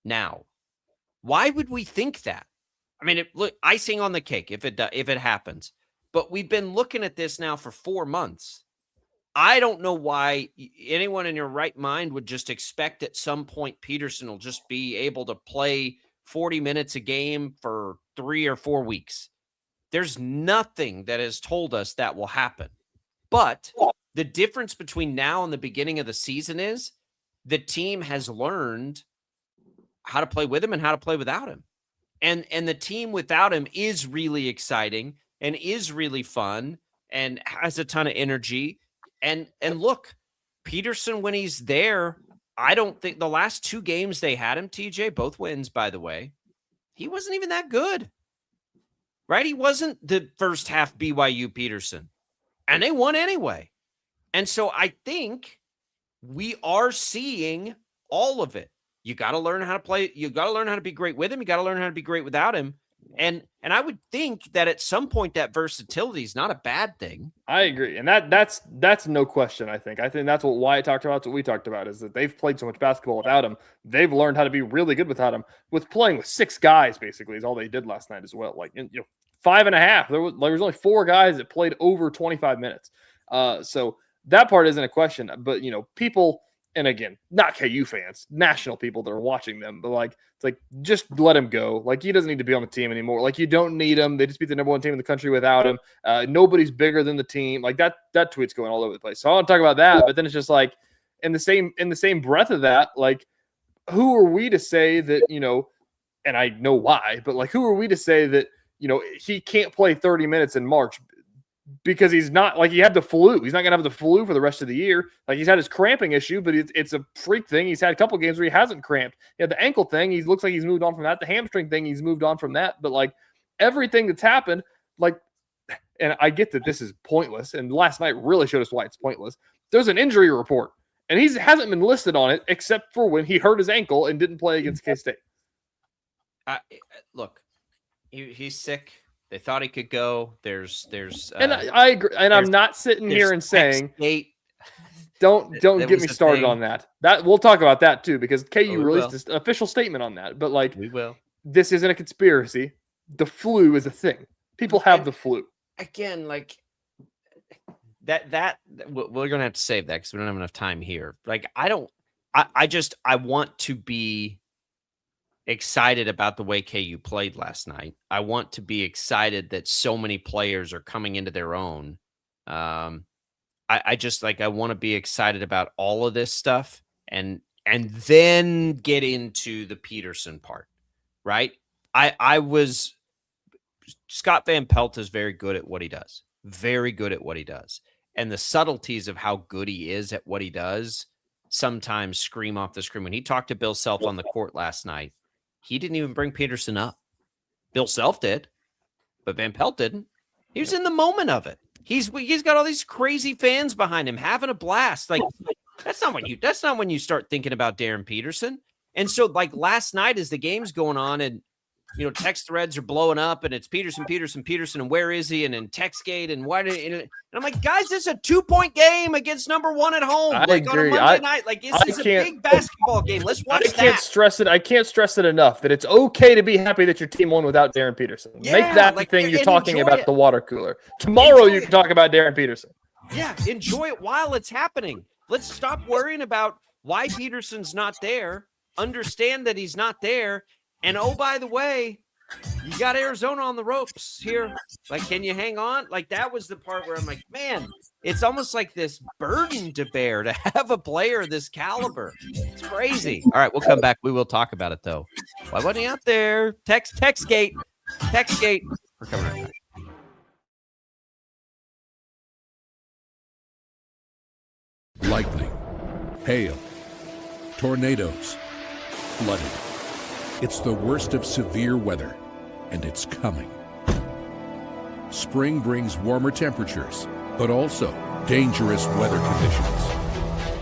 now. Why would we think that? I mean, look, icing on the cake if it happens. But we've been looking at this now for 4 months. I don't know why anyone in your right mind would just expect at some point Peterson will just be able to play 40 minutes a game for 3 or 4 weeks. There's nothing that has told us that will happen. But the difference between now and the beginning of the season is the team has learned how to play with him and how to play without him. And the team without him is really exciting and is really fun and has a ton of energy. And look, Peterson, when he's there, I don't think the last 2 games they had him, TJ, both wins, by the way, he wasn't even that good, right? He wasn't the first half BYU Peterson, and they won anyway. And so I think we are seeing all of it. You got to learn how to play. You got to learn how to be great with him. You got to learn how to be great without him. And I would think that at some point that versatility is not a bad thing. I agree. And that's no question, I think. I think that's what Wyatt talked about. That's what we talked about, is that they've played so much basketball without him. They've learned how to be really good without him. With playing with 6 guys, basically, is all they did last night as well. 5.5. There was only 4 guys that played over 25 minutes. So that part isn't a question. But, people, and again, not KU fans, national people that are watching them, but just let him go. He doesn't need to be on the team anymore. You don't need him. They just beat the number 1 team in the country without him. Nobody's bigger than the team. That tweet's going all over the place. So I want to talk about that, but then it's just in the same breath of that, who are we to say that, and I know why, but who are we to say that, he can't play 30 minutes in March because he's not, he had the flu. He's not going to have the flu for the rest of the year. He's had his cramping issue, but it's a freak thing. He's had a couple games where he hasn't cramped. The ankle thing, he looks like he's moved on from that. The hamstring thing, he's moved on from that. But everything that's happened, and I get that this is pointless, and last night really showed us why it's pointless. There's an injury report, And he hasn't been listed on it except for when he hurt his ankle and didn't play against K-State. Look, he's sick. They thought he could go. And I agree. And I'm not sitting here and saying, don't get me started on that. That we'll talk about that too, because KU released an official statement on that. But like, we will. This isn't a conspiracy. The flu is a thing. People have the flu. Again, like that we're gonna have to save that because we don't have enough time here. Like, I want to be excited about the way KU played last night. I want to be excited that so many players are coming into their own. I want to be excited about all of this stuff and then get into the Peterson part, right? Scott Van Pelt is very good at what he does. Very good at what he does. And the subtleties of how good he is at what he does sometimes scream off the screen. When he talked to Bill Self on the court last night, he didn't even bring Peterson up. Bill Self did, but Van Pelt didn't. He was in the moment of it. He's got all these crazy fans behind him having a blast. Like, that's not when you start thinking about Darren Peterson. And so, like, last night as the game's going on and, you know, text threads are blowing up and it's Peterson, and where is he? And in TextGate and why did and I'm like, guys, this is a 2-point game against number 1 at home. I like agree. On a Monday night. Like, this is a big basketball game. Let's watch that. I can't stress it enough that it's okay to be happy that your team won without Darren Peterson. Yeah, make that the thing you're talking about the water cooler. Tomorrow you can talk about Darren Peterson. Yeah, enjoy it while it's happening. Let's stop worrying about why Peterson's not there. Understand that he's not there. And oh, by the way, you got Arizona on the ropes here. Like, can you hang on? Like, that was the part where I'm like, man, it's almost like this burden to bear to have a player of this caliber. It's crazy. All right, we'll come back. We will talk about it, though. Why wasn't he out there? TextGate. We're coming right back. Lightning, hail, tornadoes, flooding. It's the worst of severe weather, and it's coming. Spring brings warmer temperatures, but also dangerous weather conditions.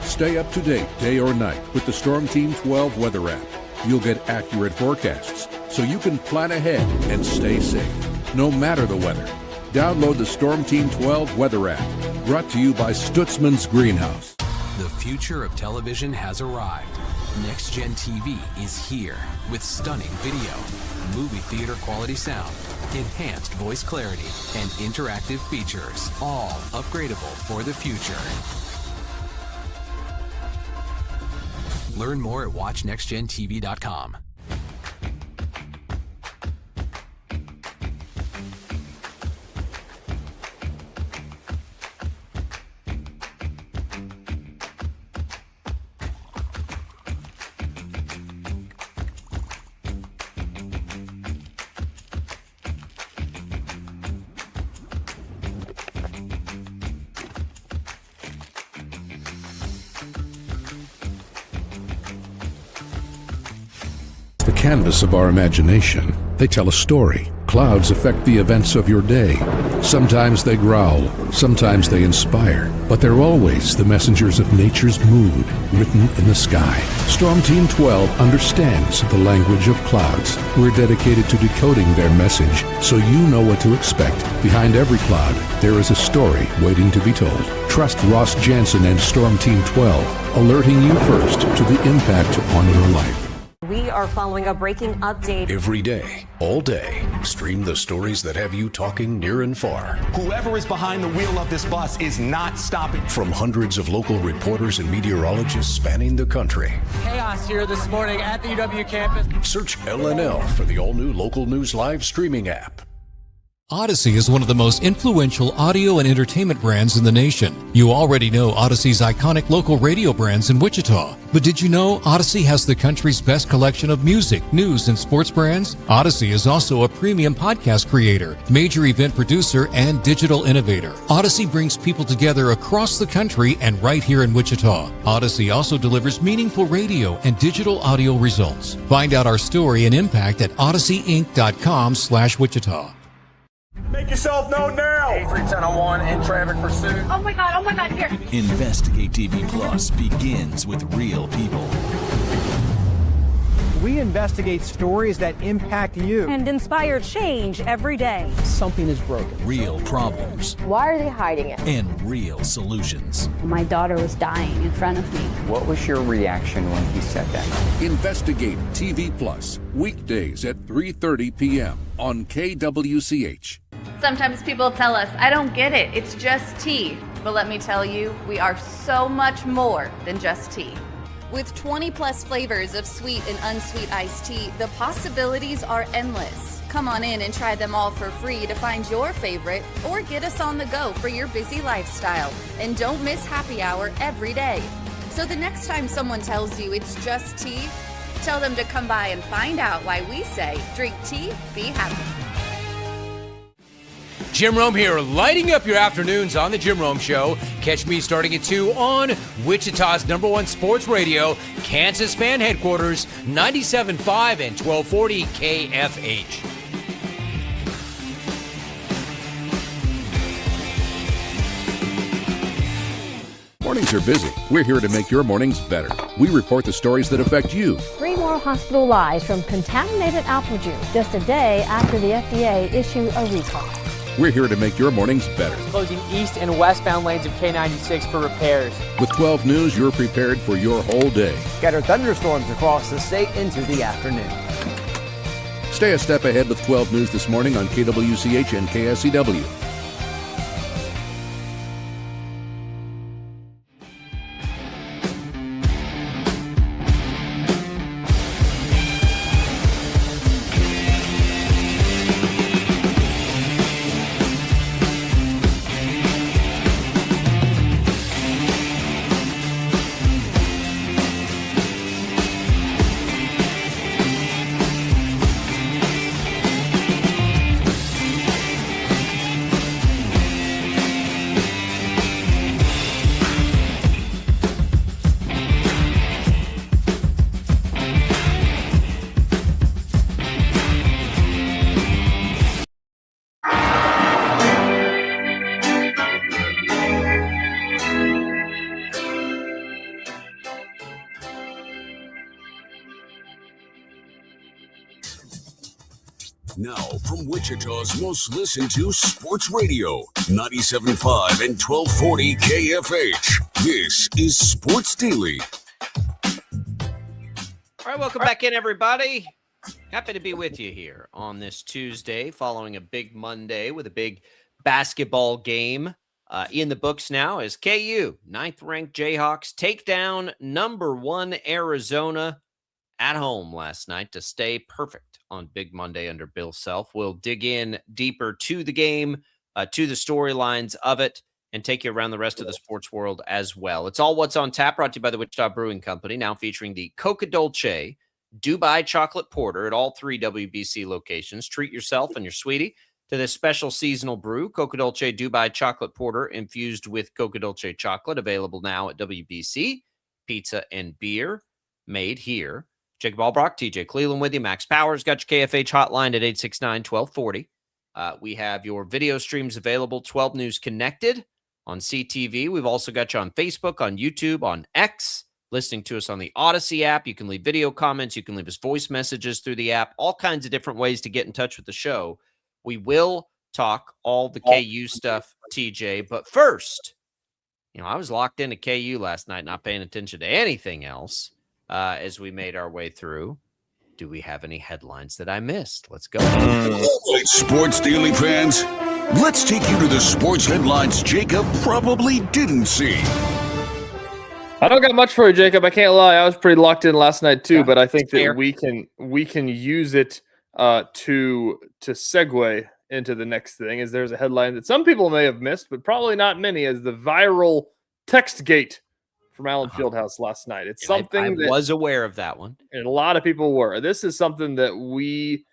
Stay up to date day or night with the Storm Team 12 weather app. You'll get accurate forecasts, so you can plan ahead and stay safe, no matter the weather. Download the Storm Team 12 weather app, brought to you by Stutzman's Greenhouse. The future of television has arrived. Next Gen TV is here with stunning video, movie theater quality sound, enhanced voice clarity, and interactive features, all upgradable for the future. Learn more at watchnextgentv.com. Canvas of our imagination. They tell a story. Clouds affect the events of your day. Sometimes they growl, sometimes they inspire, but they're always the messengers of nature's mood, written in the sky. Storm Team 12 understands the language of clouds. We're dedicated to decoding their message, so you know what to expect. Behind every cloud, there is a story waiting to be told. Trust Ross Jansen and Storm Team 12, alerting you first to the impact on your life. We are following a breaking update. Every day, all day, stream the stories that have you talking near and far. Whoever is behind the wheel of this bus is not stopping. From hundreds of local reporters and meteorologists spanning the country. Chaos here this morning at the UW campus. Search LNL for the all-new Local News Live streaming app. Odyssey is one of the most influential audio and entertainment brands in the nation. You already know Odyssey's iconic local radio brands in Wichita. But did you know Odyssey has the country's best collection of music, news, and sports brands? Odyssey is also a premium podcast creator, major event producer, and digital innovator. Odyssey brings people together across the country and right here in Wichita. Odyssey also delivers meaningful radio and digital audio results. Find out our story and impact at odysseyinc.com/Wichita. Make yourself known now. 831001 in traffic pursuit. Oh my God, here. Investigate TV Plus begins with real people. We investigate stories that impact you. And inspire change every day. Something is broken. Real problems. Why are they hiding it? And real solutions. My daughter was dying in front of me. What was your reaction when he said that? Investigate TV Plus, weekdays at 3:30 p.m. on KWCH. Sometimes people tell us, I don't get it, it's just tea. But let me tell you, we are so much more than just tea. With 20 plus flavors of sweet and unsweet iced tea, the possibilities are endless. Come on in and try them all for free to find your favorite or get us on the go for your busy lifestyle. And don't miss happy hour every day. So the next time someone tells you it's just tea, tell them to come by and find out why we say drink tea, be happy. Jim Rome here, lighting up your afternoons on The Jim Rome Show. Catch me starting at 2 on Wichita's #1 sports radio, Kansas fan headquarters, 97.5 and 1240 KFH. Mornings are busy. We're here to make your mornings better. We report the stories that affect you. 3 more hospital lies from contaminated apple juice just a day after the FDA issued a recall. We're here to make your mornings better. Closing east and westbound lanes of K96 for repairs. With 12 News, you're prepared for your whole day. Scattered thunderstorms across the state into the afternoon. Stay a step ahead with 12 News this morning on KWCH and KSCW. Now, from Wichita's most listened to sports radio, 97.5 and 1240 KFH. This is Sports Daily. All right, welcome back in, everybody. Happy to be with you here on this Tuesday following a big Monday with a big basketball game in the books now as KU, 9th-ranked Jayhawks, take down #1 Arizona at home last night to stay perfect on Big Monday under Bill Self. We'll dig in deeper to the game, to the storylines of it, and take you around the rest of the sports world as well. It's all what's on tap, brought to you by the Wichita Brewing Company, now featuring the Coca Dolce Dubai Chocolate Porter at all 3 WBC locations. Treat yourself and your sweetie to this special seasonal brew, Coca Dolce Dubai Chocolate Porter, infused with Coca Dolce chocolate, available now at WBC. Pizza and beer made here. Jacob Albrock, TJ Cleveland with you. Max Powers got your KFH hotline at 869-1240. We have your video streams available, 12 News Connected on CTV. We've also got you on Facebook, on YouTube, on X, listening to us on the Odyssey app. You can leave video comments. You can leave us voice messages through the app. All kinds of different ways to get in touch with the show. We will talk all the KU stuff, TJ. But first, I was locked into KU last night, not paying attention to anything else. As we made our way through, do we have any headlines that I missed? Let's go. Sports Daily fans, let's take you to the sports headlines Jacob probably didn't see. I don't got much for you, Jacob. I can't lie. I was pretty locked in last night too, but I think that we can use it to segue into the next thing. As there's a headline that some people may have missed, but probably not many, as the viral text gate from Allen Fieldhouse last night. It's something I that was aware of that one, and a lot of people were. This is something that we,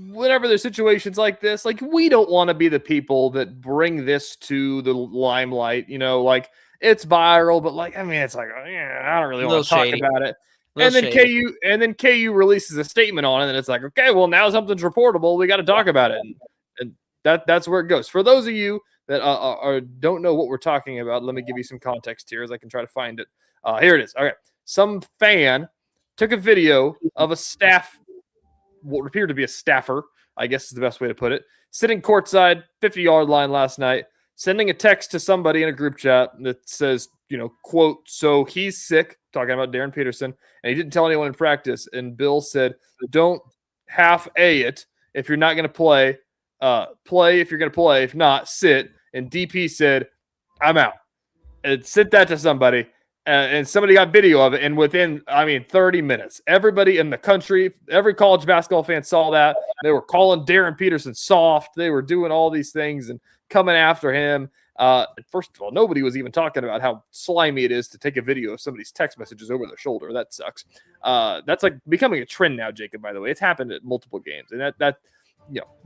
whenever there's situations like this, like we don't want to be the people that bring this to the limelight. Like it's viral, but it's like I don't really want to talk about it. And then KU releases a statement on it, and it's like, okay, well now something's reportable. We got to talk about it. And That's where it goes. For those of you that don't know what we're talking about, let me give you some context here as I can try to find it. Here it is. All right. Some fan took a video of a staff, what appeared to be a staffer, I guess is the best way to put it, sitting courtside, 50-yard line last night, sending a text to somebody in a group chat that says, quote, "So he's sick," talking about Darren Peterson, and he didn't tell anyone in practice. And Bill said, "Don't half it. If you're not going to play, play if you're going to play. If not, sit." And DP said, "I'm out." And sent that to somebody. And somebody got video of it. And within, 30 minutes, everybody in the country, every college basketball fan saw that. They were calling Darren Peterson soft. They were doing all these things and coming after him. First of all, nobody was even talking about how slimy it is to take a video of somebody's text messages over their shoulder. That sucks. That's like becoming a trend now, Jacob, by the way. It's happened at multiple games. And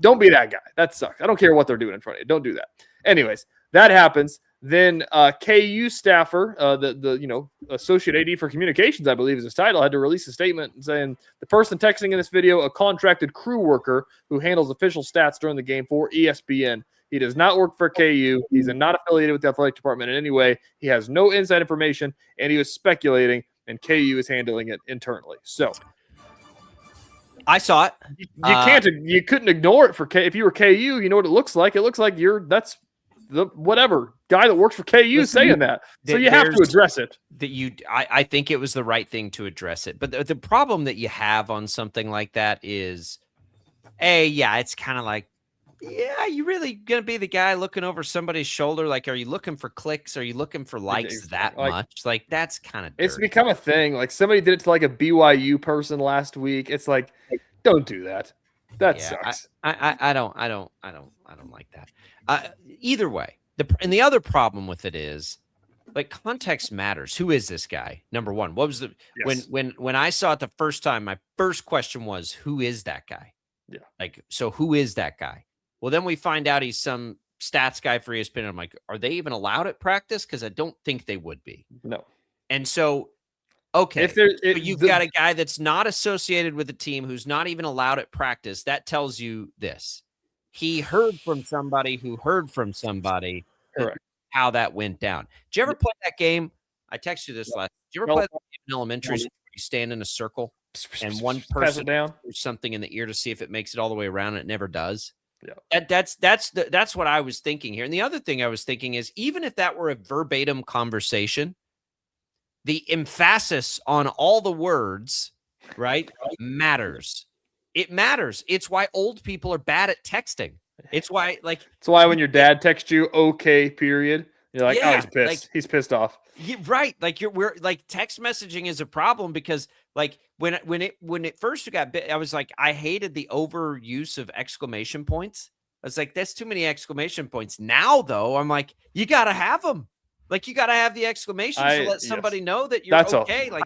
don't be that guy. That sucks. I don't care what they're doing in front of you. Don't do that. Anyways, that happens. Then KU staffer, the associate AD for communications, I believe is his title, had to release a statement saying the person texting in this video, a contracted crew worker who handles official stats during the game for ESPN. He does not work for KU. He's not affiliated with the athletic department in any way. He has no inside information, and he was speculating, and KU is handling it internally. So I saw it. You couldn't ignore it for if you were KU. You know what it looks like. It looks like that's the whatever guy that works for KU saying that. So you have to address it. I think it was the right thing to address it. But the problem that you have on something like that is, it's kind of like, you really going to be the guy looking over somebody's shoulder? Like, are you looking for clicks? Are you looking for likes that much? Like, that's kind of it's become a thing. Like, somebody did it to like a BYU person last week. It's like, don't do that. That sucks. I don't like that. Either way, the other problem with it is, like, context matters. Who is this guy? Number one. What was when I saw it the first time? My first question was, who is that guy? Yeah. Like, so who is that guy? Well, then we find out he's some stats guy for ESPN. I'm like, are they even allowed at practice? Because I don't think they would be. No. And so, okay, but you've got a guy that's not associated with the team who's not even allowed at practice. That tells you this. He heard from somebody who heard from somebody. Correct. How that went down. Did you ever play that game? I texted you this last. Did you ever play that game in elementary school? You stand in a circle and one person down something in the ear to see if it makes it all the way around, and it never does. Yeah. That's what I was thinking here. And the other thing I was thinking is, even if that were a verbatim conversation, the emphasis on all the words, right, matters. It matters. It's why old people are bad at texting. It's why when your dad texts you, okay, period, you're like, oh, he's pissed. He's pissed off. Right. Like we're text messaging is a problem because, like, when it first got bit, I was like, I hated the overuse of exclamation points. I was like, that's too many exclamation points. Now, though, I'm like, you got to have them. Like, you got to have the exclamation to let somebody know that you're okay. Like,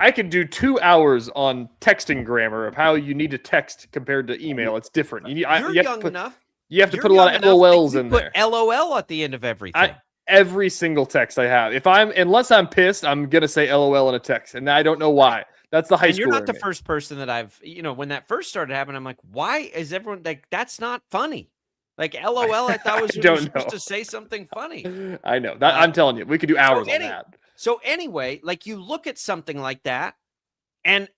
I could do 2 hours on texting grammar of how you need to text compared to email. It's different. You're young enough. You have to put a lot of LOLs in there. Put LOL at the end of everything. Every single text I have. Unless I'm pissed, I'm gonna say LOL in a text, and I don't know why. That's the high school. You're not the first person that I've, when that first started happening, I'm like, why is everyone like, that's not funny? Like, LOL, I thought was supposed to say something funny. I know that. I'm telling you, we could do hours on that. So anyway, like, you look at something like that, and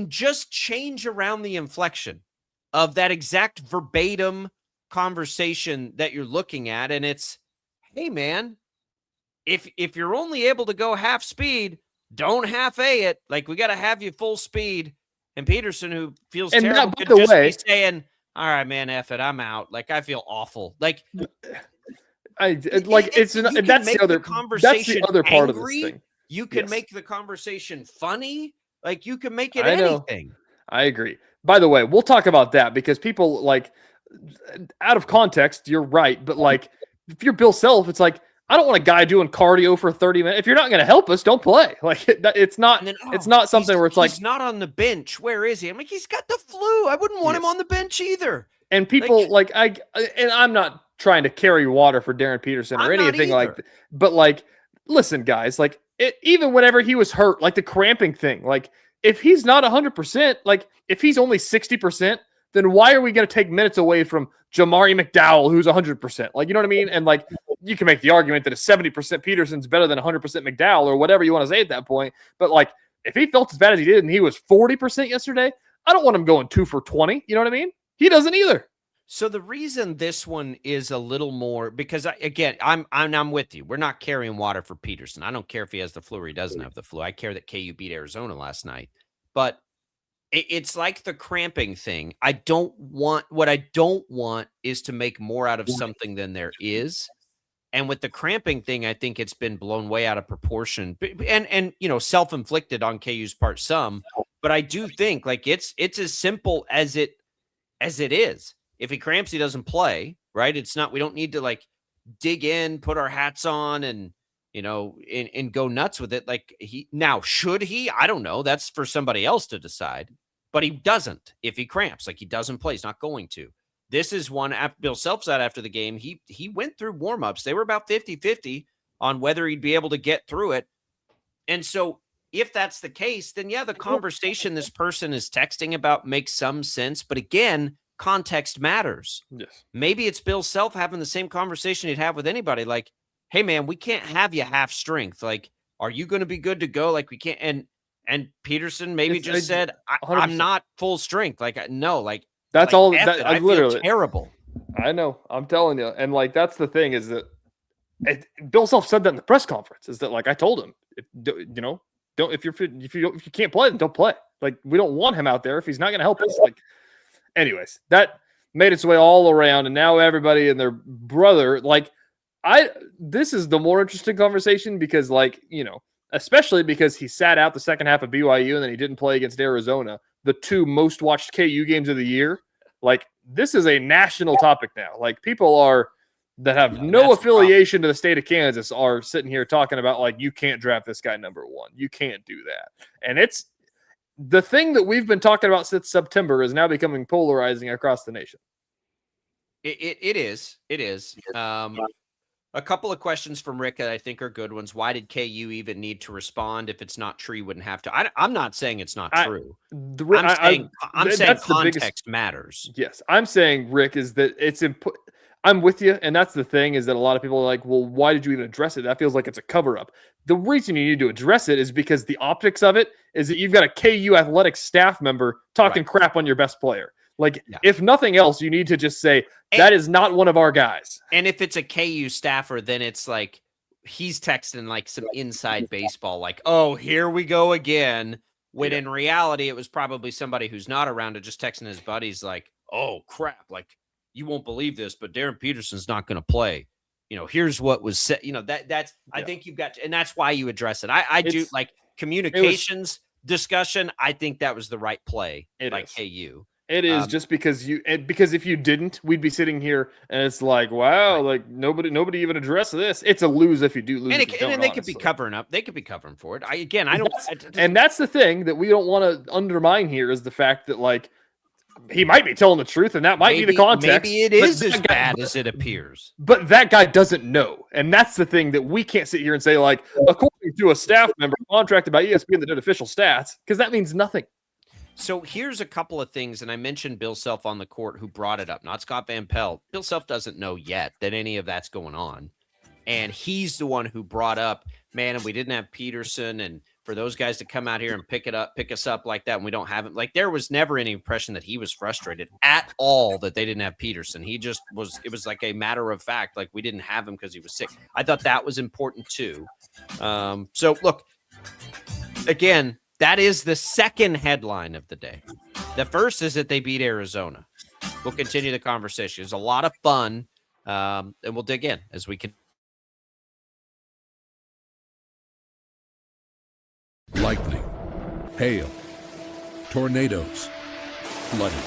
just change around the inflection of that exact verbatim conversation that you're looking at, and it's, hey man, if you're only able to go half speed, don't half it. Like, we got to have you full speed. And Peterson, who feels terrible, could just be saying, all right, man, F it, I'm out. Like, I feel awful. Like, that's the other part of this thing. You can make the conversation funny. Like, you can make it anything. I agree. By the way, we'll talk about that because people, like, out of context, you're right. But, like, if you're Bill Self, it's like, I don't want a guy doing cardio for 30 minutes. If you're not going to help us, don't play. Like, it's not. It's not something where it's like, he's not on the bench. Where is he? I'm like, he's got the flu. I wouldn't want him on the bench either. And people I'm not trying to carry water for Darren Peterson or anything like that. But, like, listen, guys, like, even whenever he was hurt, like the cramping thing, like, if he's not 100%, like, if he's only 60%, then why are we going to take minutes away from Jamari McDowell, who's 100%. Like, you know what I mean? And like, you can make the argument that a 70% Peterson's better than 100% McDowell or whatever you want to say at that point. But like, if he felt as bad as he did and he was 40% yesterday, I don't want him going 2 for 20. You know what I mean? He doesn't either. So the reason this one is a little more, because I'm with you. We're not carrying water for Peterson. I don't care if he has the flu or he doesn't have the flu. I care that KU beat Arizona last night. But it's like the cramping thing. What I don't want is to make more out of something than there is. And with the cramping thing, I think it's been blown way out of proportion and self-inflicted on KU's part some. But I do think like it's as simple as it is. If he cramps, he doesn't play, right? It's not, we don't need to like dig in, put our hats on and go nuts with it. Like should he? I don't know. That's for somebody else to decide, but he doesn't. If he cramps, like he doesn't play, he's not going to. This is one Bill Self said after the game. He went through warmups. They were about 50-50 on whether he'd be able to get through it. And so if that's the case, then yeah, the conversation this person is texting about makes some sense. But again, context matters. Yes. Maybe it's Bill Self having the same conversation he'd have with anybody. Like, hey man, we can't have you half strength. Like, are you going to be good to go? Like we can't. And Peterson maybe said, I'm not full strength. Like, no, like that's like, all. I literally feel terrible. I know. I'm telling you. And like, that's the thing is that Bill Self said that in the press conference is that like, I told him, if you can't play, then don't play. Like, we don't want him out there if he's not going to help us. Like, anyways, that made its way all around, and now everybody and their brother, like, this is the more interesting conversation because, like, especially because he sat out the second half of BYU and then he didn't play against Arizona, the 2 most watched KU games of the year. Like, this is a national topic now. Like, people that have no affiliation to the state of Kansas are sitting here talking about, like, you can't draft this guy number 1. You can't do that. And it's the thing that we've been talking about since September is now becoming polarizing across the nation. It is. A couple of questions from Rick that I think are good ones. Why did KU even need to respond? If it's not true, you wouldn't have to. I'm not saying it's not true. I'm saying context matters. Yes. I'm saying, Rick, is that it's important. I'm with you. And that's the thing is that a lot of people are like, well, why did you even address it? That feels like it's a cover up. The reason you need to address it is because the optics of it is that you've got a KU athletics staff member talking crap on your best player. Like, if nothing else, you need to just say, that is not one of our guys. And if it's a KU staffer, then it's like, he's texting like some inside baseball, like, oh, here we go again. When in reality, it was probably somebody who's not around to just texting his buddies like, oh, crap. Like, you won't believe this, but Darren Peterson's not going to play. Here's what was said. I think you've got to, and that's why you address it. I do like communications discussion. I think that was the right play by KU. It is just because if you didn't, we'd be sitting here and it's like, wow, like nobody even addressed this. It's a lose if you do lose. And they could be covering up. They could be covering for it. I don't. And that's the thing that we don't want to undermine here is the fact that like he might be telling the truth, and that might be the context. Maybe it is as bad as it appears. But that guy doesn't know, and that's the thing that we can't sit here and say like, according to a staff member contracted by ESPN that did official stats, because that means nothing. So here's a couple of things, and I mentioned Bill Self on the court who brought it up, not Scott Van Pelt. Bill Self doesn't know yet that any of that's going on, and he's the one who brought up, man, and we didn't have Peterson, and for those guys to come out here and pick us up like that, and we don't have him. Like, there was never any impression that he was frustrated at all that they didn't have Peterson. He just was. It was like a matter of fact, like we didn't have him because he was sick. I thought that was important too. So look, again. That is the second headline of the day. The first is that they beat Arizona. We'll continue the conversation. It's a lot of fun, and we'll dig in as we can. Lightning, hail, tornadoes, flooding.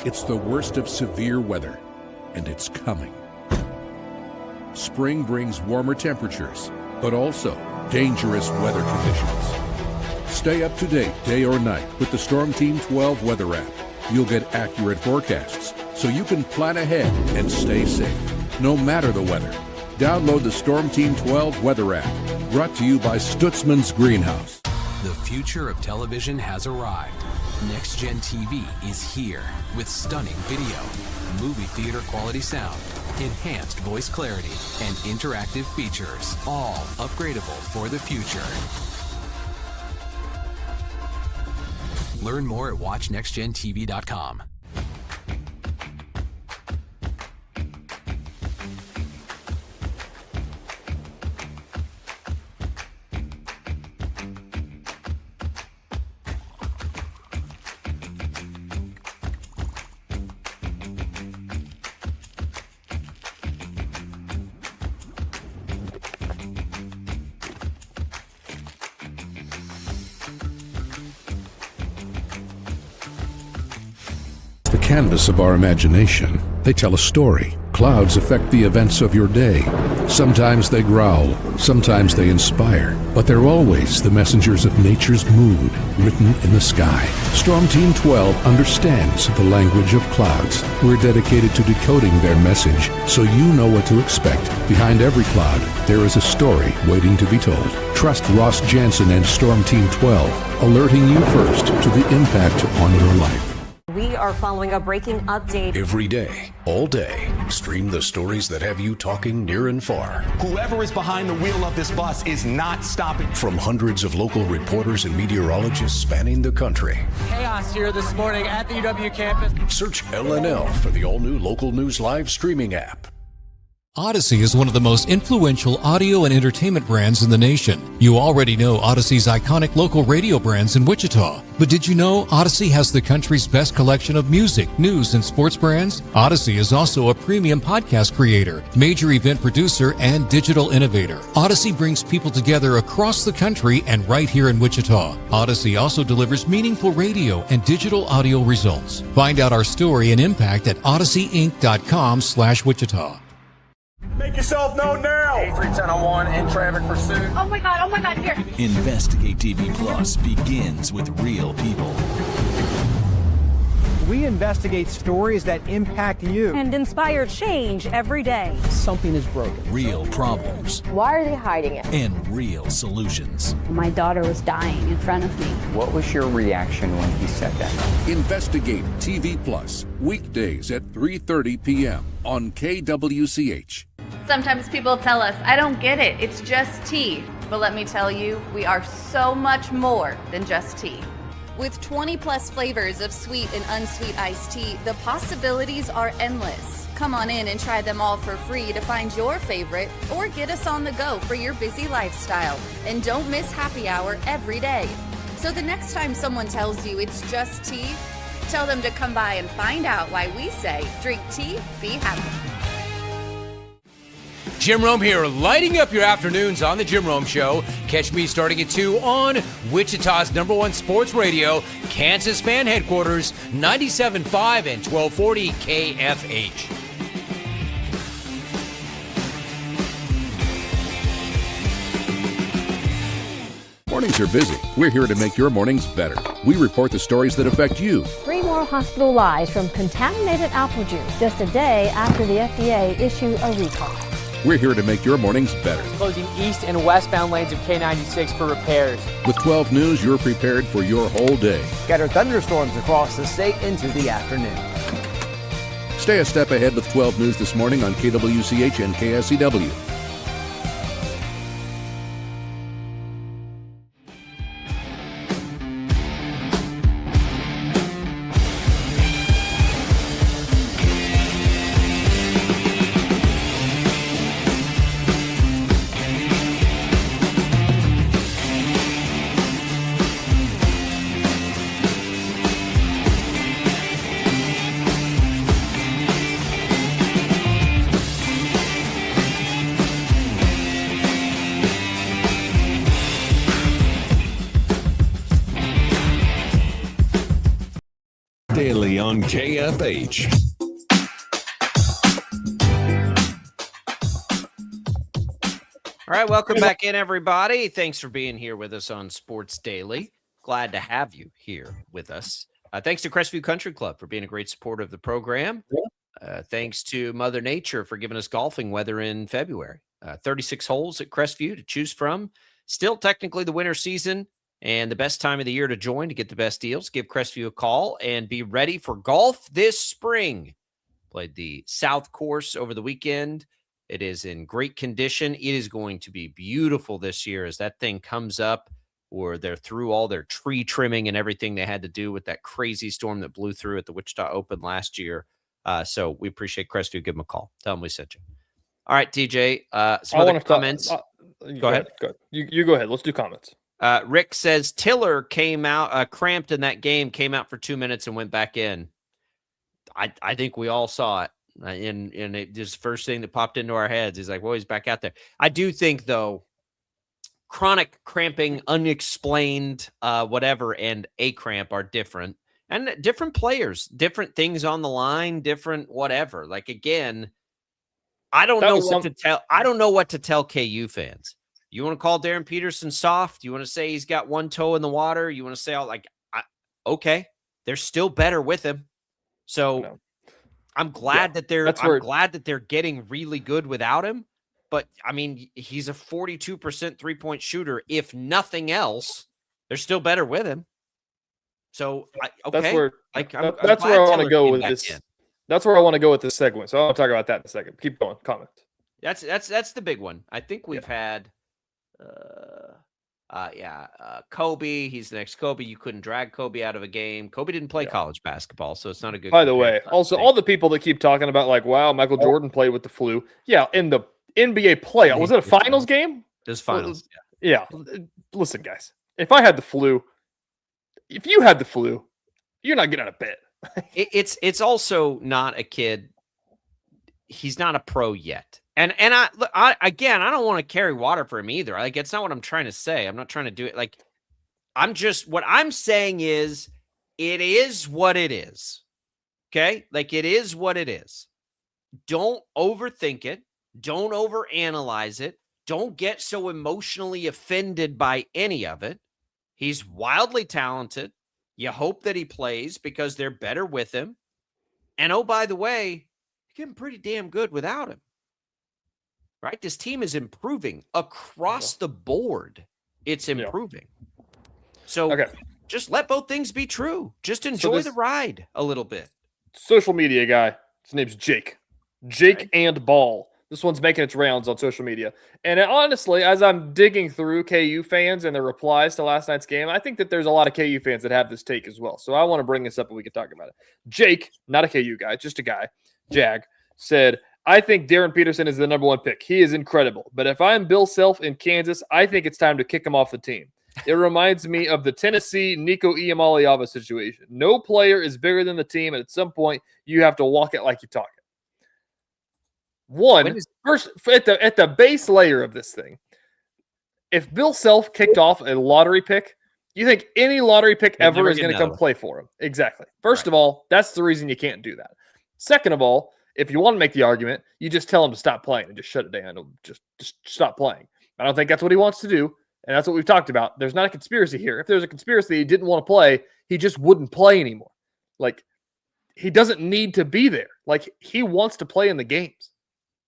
It's the worst of severe weather, and it's coming. Spring brings warmer temperatures, but also dangerous weather conditions. Stay up to date day or night with the Storm Team 12 weather app. You'll get accurate forecasts so you can plan ahead and stay safe, no matter the weather. Download the Storm Team 12 weather app, brought to you by Stutzman's Greenhouse. The future of television has arrived. Next Gen TV is here with stunning video, movie theater quality sound, enhanced voice clarity, and interactive features, all upgradable for the future. Learn more at watchnextgentv.com. The canvas of our imagination. They tell a story. Clouds affect the events of your day. Sometimes they growl, sometimes they inspire, but they're always the messengers of nature's mood, written in the sky. Storm Team 12 understands the language of clouds. We're dedicated to decoding their message so you know what to expect. Behind every cloud, there is a story waiting to be told. Trust Ross Jansen and Storm Team 12, alerting you first to the impact on your life. We are following a breaking update. Every day, all day, stream the stories that have you talking near and far. Whoever is behind the wheel of this bus is not stopping. From hundreds of local reporters and meteorologists spanning the country. Chaos here this morning at the UW campus. Search LNL for the all-new Local News Live streaming app. Odyssey is one of the most influential audio and entertainment brands in the nation. You already know Odyssey's iconic local radio brands in Wichita. But did you know Odyssey has the country's best collection of music, news, and sports brands? Odyssey is also a premium podcast creator, major event producer, and digital innovator. Odyssey brings people together across the country and right here in Wichita. Odyssey also delivers meaningful radio and digital audio results. Find out our story and impact at odysseyinc.com/Wichita. Make yourself known now. 83101 in traffic pursuit. Oh my God, here. Investigate TV Plus begins with real people. We investigate stories that impact you. And inspire change every day. Something is broken. Real problems. Why are they hiding it? And real solutions. My daughter was dying in front of me. What was your reaction when he said that? Investigate TV Plus, weekdays at 3:30 p.m. on KWCH. Sometimes people tell us, I don't get it, it's just tea. But let me tell you, we are so much more than just tea. With 20 plus flavors of sweet and unsweet iced tea, the possibilities are endless. Come on in and try them all for free to find your favorite or get us on the go for your busy lifestyle. And don't miss happy hour every day. So the next time someone tells you it's just tea, tell them to come by and find out why we say drink tea, be happy. Jim Rome here, lighting up your afternoons on The Jim Rome Show. Catch me starting at 2 on Wichita's #1 sports radio, Kansas fan headquarters, 97.5 and 1240 KFH. Mornings are busy. We're here to make your mornings better. We report the stories that affect you. 3 more hospitalized from contaminated apple juice just a day after the FDA issued a recall. We're here to make your mornings better. Closing east and westbound lanes of K96 for repairs. With 12 News, you're prepared for your whole day. Scattered thunderstorms across the state into the afternoon. Stay a step ahead with 12 News this morning on KWCH and KSCW. Daily on KFH. All right, welcome back in, everybody. Thanks for being here with us on Sports Daily. Glad to have you here with us. Thanks to Crestview Country Club for being a great supporter of the program. Thanks to Mother Nature for giving us golfing weather in February. 36 holes at Crestview to choose from. Still technically the winter season. And the best time of the year to join to get the best deals, give Crestview a call and be ready for golf this spring. Played the South Course over the weekend. It is in great condition. It is going to be beautiful this year as that thing comes up, or they're through all their tree trimming and everything they had to do with that crazy storm that blew through at the Wichita Open last year. So we appreciate Crestview. Give them a call. Tell them we sent you. All right, DJ. Some other comments. Go ahead. Go ahead. You go ahead. Let's do comments. Rick says Tiller came out cramped in that game, came out for 2 minutes and went back in. I think we all saw it. And it just first thing that popped into our heads is like, well, he's back out there. I do think, though, chronic cramping, unexplained, whatever, and a cramp are different. And different players, different things on the line, different whatever. Like, again, I don't know what to tell. I don't know what to tell KU fans. You want to call Darren Peterson soft? You want to say he's got one toe in the water? You want to say, okay, they're still better with him. So I'm glad that they're getting really good without him. But I mean, he's a 42% 3-point shooter. If nothing else, they're still better with him. So that's where I want to go with this. That's where I want to go with this segment. So I'll talk about that in a second. Keep going. Comment. That's the big one. I think we've had. Kobe. He's the next Kobe. You couldn't drag Kobe out of a game. Kobe didn't play college basketball, so it's not a good. By the way, also all the people that keep talking about like, wow, Michael Jordan played with the flu. Yeah, in the NBA playoff, was it a finals game? It was finals. Yeah. Listen, guys, if you had the flu, you're not getting out of bed. It's also not a kid. He's not a pro yet. And I again, I don't want to carry water for him either. Like, it's not what I'm trying to say. I'm not trying to do it. Like, what I'm saying is it is what it is. Okay? Like, it is what it is. Don't overthink it. Don't overanalyze it. Don't get so emotionally offended by any of it. He's wildly talented. You hope that he plays because they're better with him. And oh, by the way, you're getting pretty damn good without him. Right? This team is improving across the board. It's improving. So just let both things be true. Just enjoy the ride a little bit. Social media guy. His name's Jake. Jake and Ball. This one's making its rounds on social media. And honestly, as I'm digging through KU fans and their replies to last night's game, I think that there's a lot of KU fans that have this take as well. So I want to bring this up and we can talk about it. Jake, not a KU guy, just a guy, Jag, said, I think Darren Peterson is the #1 pick. He is incredible. But if I'm Bill Self in Kansas, I think it's time to kick him off the team. It reminds me of the Tennessee Nico Iamaleava situation. No player is bigger than the team, and at some point, you have to walk it like you talk it. First, at the base layer of this thing, if Bill Self kicked off a lottery pick, you think any lottery pick ever is going to come play for him? Exactly. First of all, that's the reason you can't do that. Second of all, if you want to make the argument, you just tell him to stop playing and just shut it down. Just stop playing. I don't think that's what he wants to do, and that's what we've talked about. There's not a conspiracy here. If there's a conspiracy, he didn't want to play, he just wouldn't play anymore. Like, he doesn't need to be there. Like, he wants to play in the games.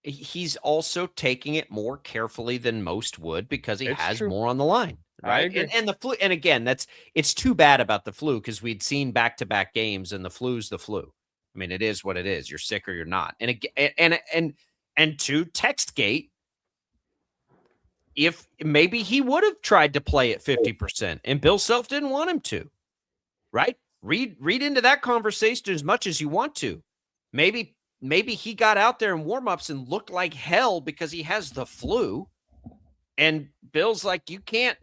He's also taking it more carefully than most would because he has more on the line, right? And the flu, and again, it's too bad about the flu because we'd seen back-to-back games, and the flu's the flu. I mean, it is what it is. You're sick or you're not. And to Textgate, if maybe he would have tried to play at 50%, and Bill Self didn't want him to, right? Read into that conversation as much as you want to. Maybe he got out there in warmups and looked like hell because he has the flu. And Bill's like, you can't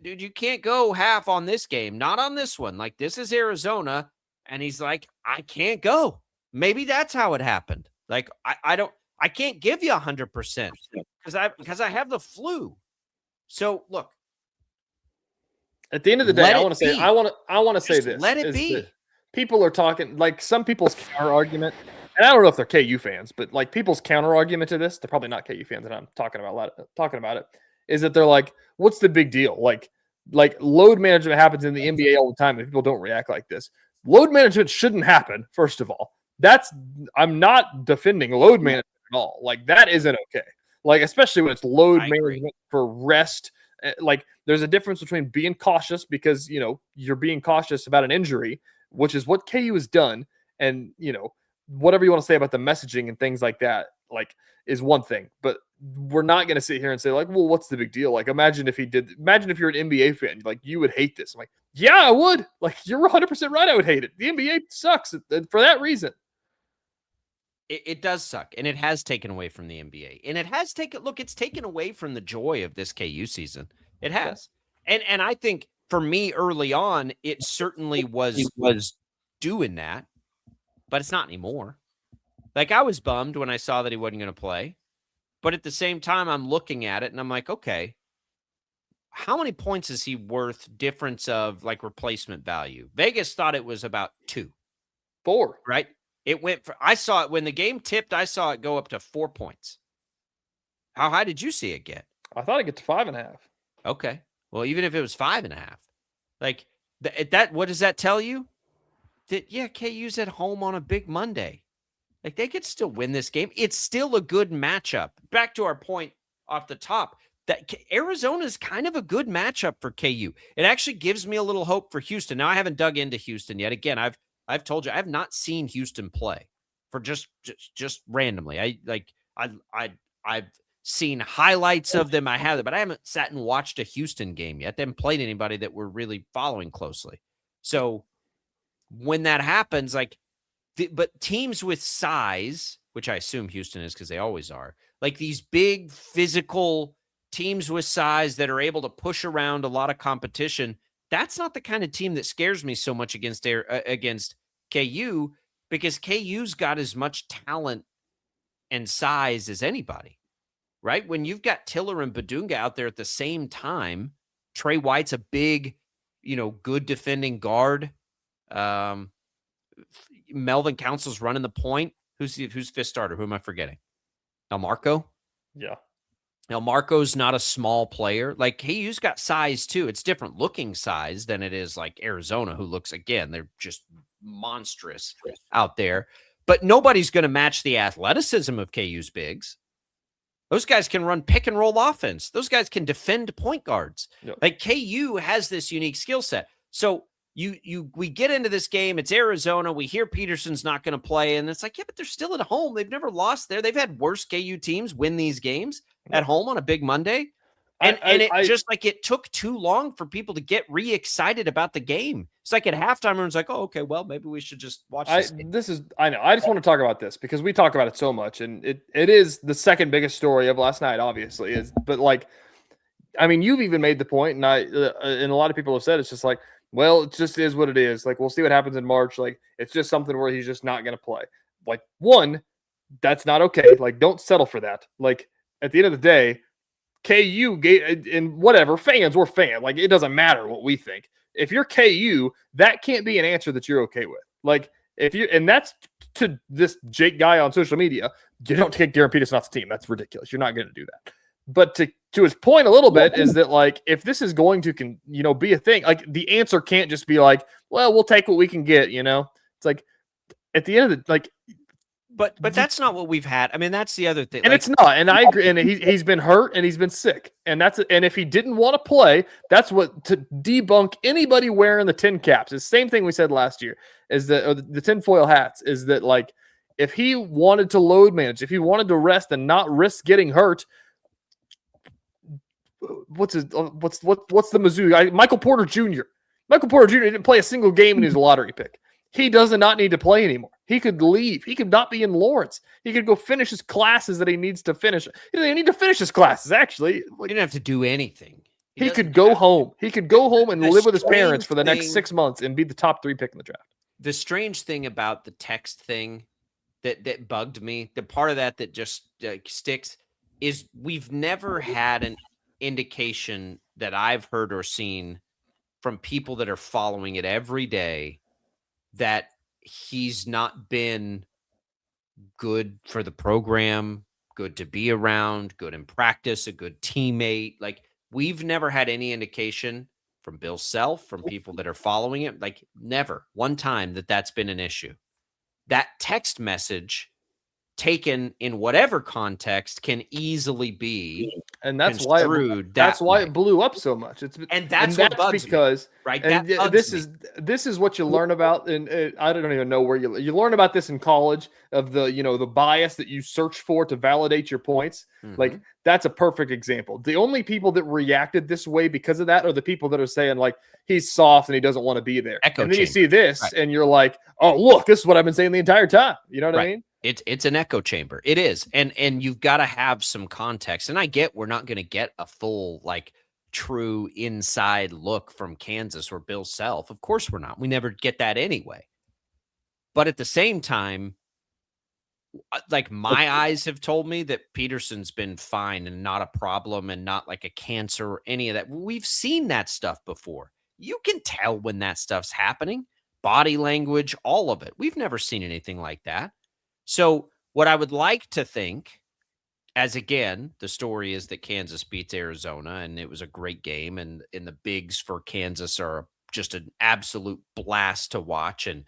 go half on this game, not on this one. Like, this is Arizona. And he's like, I can't go. Maybe that's how it happened. Like, I can't give you 100% because I have the flu. So look, at the end of the day, I want to say this. Let it be. People are talking, like, some people's counter argument, and I don't know if they're KU fans, but like people's counter argument to this, they're probably not KU fans, and I'm talking about it, is that they're like, what's the big deal? Like load management happens in the NBA all the time, and people don't react like this. Load management shouldn't happen, first of all. I'm not defending load management at all. Like, that isn't okay. Like, especially when it's load management for rest like there's a difference between being cautious because, you're being cautious about an injury, which is what KU has done. And, whatever you want to say about the messaging and things like that, like, is one thing. But we're not going to sit here and say, like, well, what's the big deal? Like, imagine if you're an NBA fan, like, you would hate this. I'm like, yeah, I would. Like, you're 100% right. I would hate it. The NBA sucks for that reason. It does suck, and it has taken away from the NBA. And it has it's taken away from the joy of this KU season. It has. Yeah. And I think for me early on, it certainly was doing that, but it's not anymore. Like, I was bummed when I saw that he wasn't going to play. But at the same time, I'm looking at it and I'm like, okay, how many points is he worth difference of like replacement value? Vegas thought it was about 2. 4. Right? I saw it when the game tipped, I saw it go up to 4 points. How high did you see it get? I thought it get to 5.5. Okay. Well, even if it was 5.5, like that, what does that tell you? That, yeah, KU's at home on a big Monday. Like, they could still win this game. It's still a good matchup. Back to our point off the top, that Arizona is kind of a good matchup for KU. It actually gives me a little hope for Houston. Now, I haven't dug into Houston yet. Again, I've told you I have not seen Houston play for just randomly. I've seen highlights of them. I have it, but I haven't sat and watched a Houston game yet. They haven't played anybody that we're really following closely. So when that happens, like, but teams with size, which I assume Houston is because they always are, like these big physical teams with size that are able to push around a lot of competition, that's not the kind of team that scares me so much against KU, because KU's got as much talent and size as anybody, right? When you've got Tiller and Badunga out there at the same time, Trey White's a big, good defending guard. Melvin Council's running the point. Who's fifth starter? Who am I forgetting? El Marco? Yeah. El Marco's not a small player. Like, KU's got size too. It's different looking size than it is like Arizona, who looks, again, they're just monstrous out there. But nobody's going to match the athleticism of KU's bigs. Those guys can run pick and roll offense. Those guys can defend point guards. Yep. Like, KU has this unique skill set. So we get into this game. It's Arizona. We hear Peterson's not going to play, and it's like, yeah, but they're still at home. They've never lost there. They've had worse KU teams win these games at home on a big Monday. And it took too long for people to get re-excited about the game. It's like at halftime, everyone's like, oh, okay, well, maybe we should just watch this. I know. I just want to talk about this because we talk about it so much, and it is the second biggest story of last night, obviously. But like, I mean, you've even made the point, and and a lot of people have said it's just like, well, it just is what it is. Like, we'll see what happens in March. Like, it's just something where he's just not going to play. Like, one, that's not okay. Like, don't settle for that. Like, at the end of the day, KU and whatever, fans, we're fans. Like, it doesn't matter what we think. If you're KU, that can't be an answer that you're okay with. Like, and that's to this Jake guy on social media, you don't take Darren Peterson off the team. That's ridiculous. You're not going to do that. But to his point a little bit is that, like, if this is going to be a thing, like, the answer can't just be like, well, we'll take what we can get, It's like, at the end of the, like, but that's not what we've had. I mean, that's the other thing. And it's not. And I agree. And he's been hurt and he's been sick. And if he didn't want to play, that's what, to debunk anybody wearing the tin caps. It's the same thing we said last year, is that the tinfoil hats, is that, like, if he wanted to load manage, if he wanted to rest and not risk getting hurt, what's the Mizzou guy? Michael Porter Jr. Michael Porter Jr. didn't play a single game and he's a lottery pick. He does not need to play anymore. He could leave. He could not be in Lawrence. He could go finish his classes that he needs to finish. He doesn't even need to finish his classes, actually. He didn't have to do anything. He could go home. He could go home and live with his parents for the next 6 months and be the top 3 pick in the draft. The strange thing about the text thing that bugged me, the part of that just sticks, is we've never had an indication that I've heard or seen from people that are following it every day that he's not been good for the program, good to be around, good in practice, a good teammate. Like, we've never had any indication from Bill Self, from people that are following it, like, never one time that's been an issue. That text message taken in whatever context can easily be and that's construed why it blew up so much. That's what bugs because me, right? And this is what you learn about, and I don't even know where you learn about this in college, of the bias that you search for to validate your points. Like, that's a perfect example. The only people that reacted this way because of that are the people that are saying, like, he's soft and he doesn't want to be there. Echo and then chamber. You see this and you're like, oh, look, this is what I've been saying the entire time. You know what I mean? It's an echo chamber. It is. And you've got to have some context. And I get we're not going to get a full, like, true inside look from Kansas or Bill Self. Of course we're not. We never get that anyway. But at the same time, like, my eyes have told me that Peterson's been fine and not a problem and not like a cancer or any of that. We've seen that stuff before. You can tell when that stuff's happening. Body language, all of it. We've never seen anything like that. So what I would like to think, as again, the story is that Kansas beats Arizona and it was a great game, and the bigs for Kansas are just an absolute blast to watch. And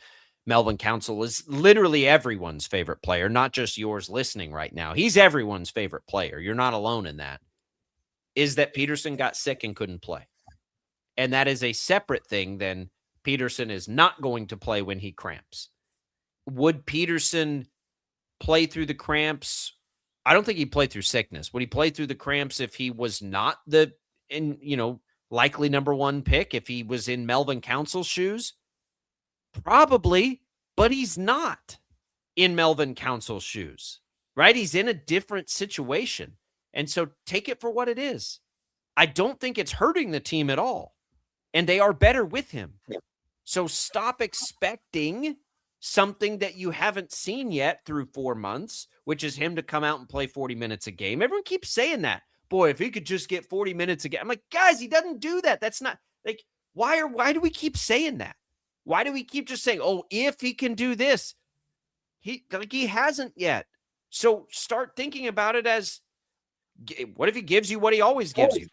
Melvin Council is literally everyone's favorite player, not just yours listening right now. He's everyone's favorite player. You're not alone in that. Is that Peterson got sick and couldn't play. And that is a separate thing than Peterson is not going to play when he cramps. Would Peterson play through the cramps? I don't think he'd play through sickness. Would he play through the cramps if he was not likely number one pick, if he was in Melvin Council's shoes? Probably, but he's not in Melvin Council's shoes, right? He's in a different situation. And so take it for what it is. I don't think it's hurting the team at all. And they are better with him. So stop expecting something that you haven't seen yet through 4 months, which is him to come out and play 40 minutes a game. Everyone keeps saying that. Boy, if he could just get 40 minutes a game. I'm like, guys, he doesn't do that. That's not, like, why do we keep saying that? Why do we keep just saying, oh, if he can do this? He hasn't yet. So start thinking about it as, what if he gives you what he always gives you,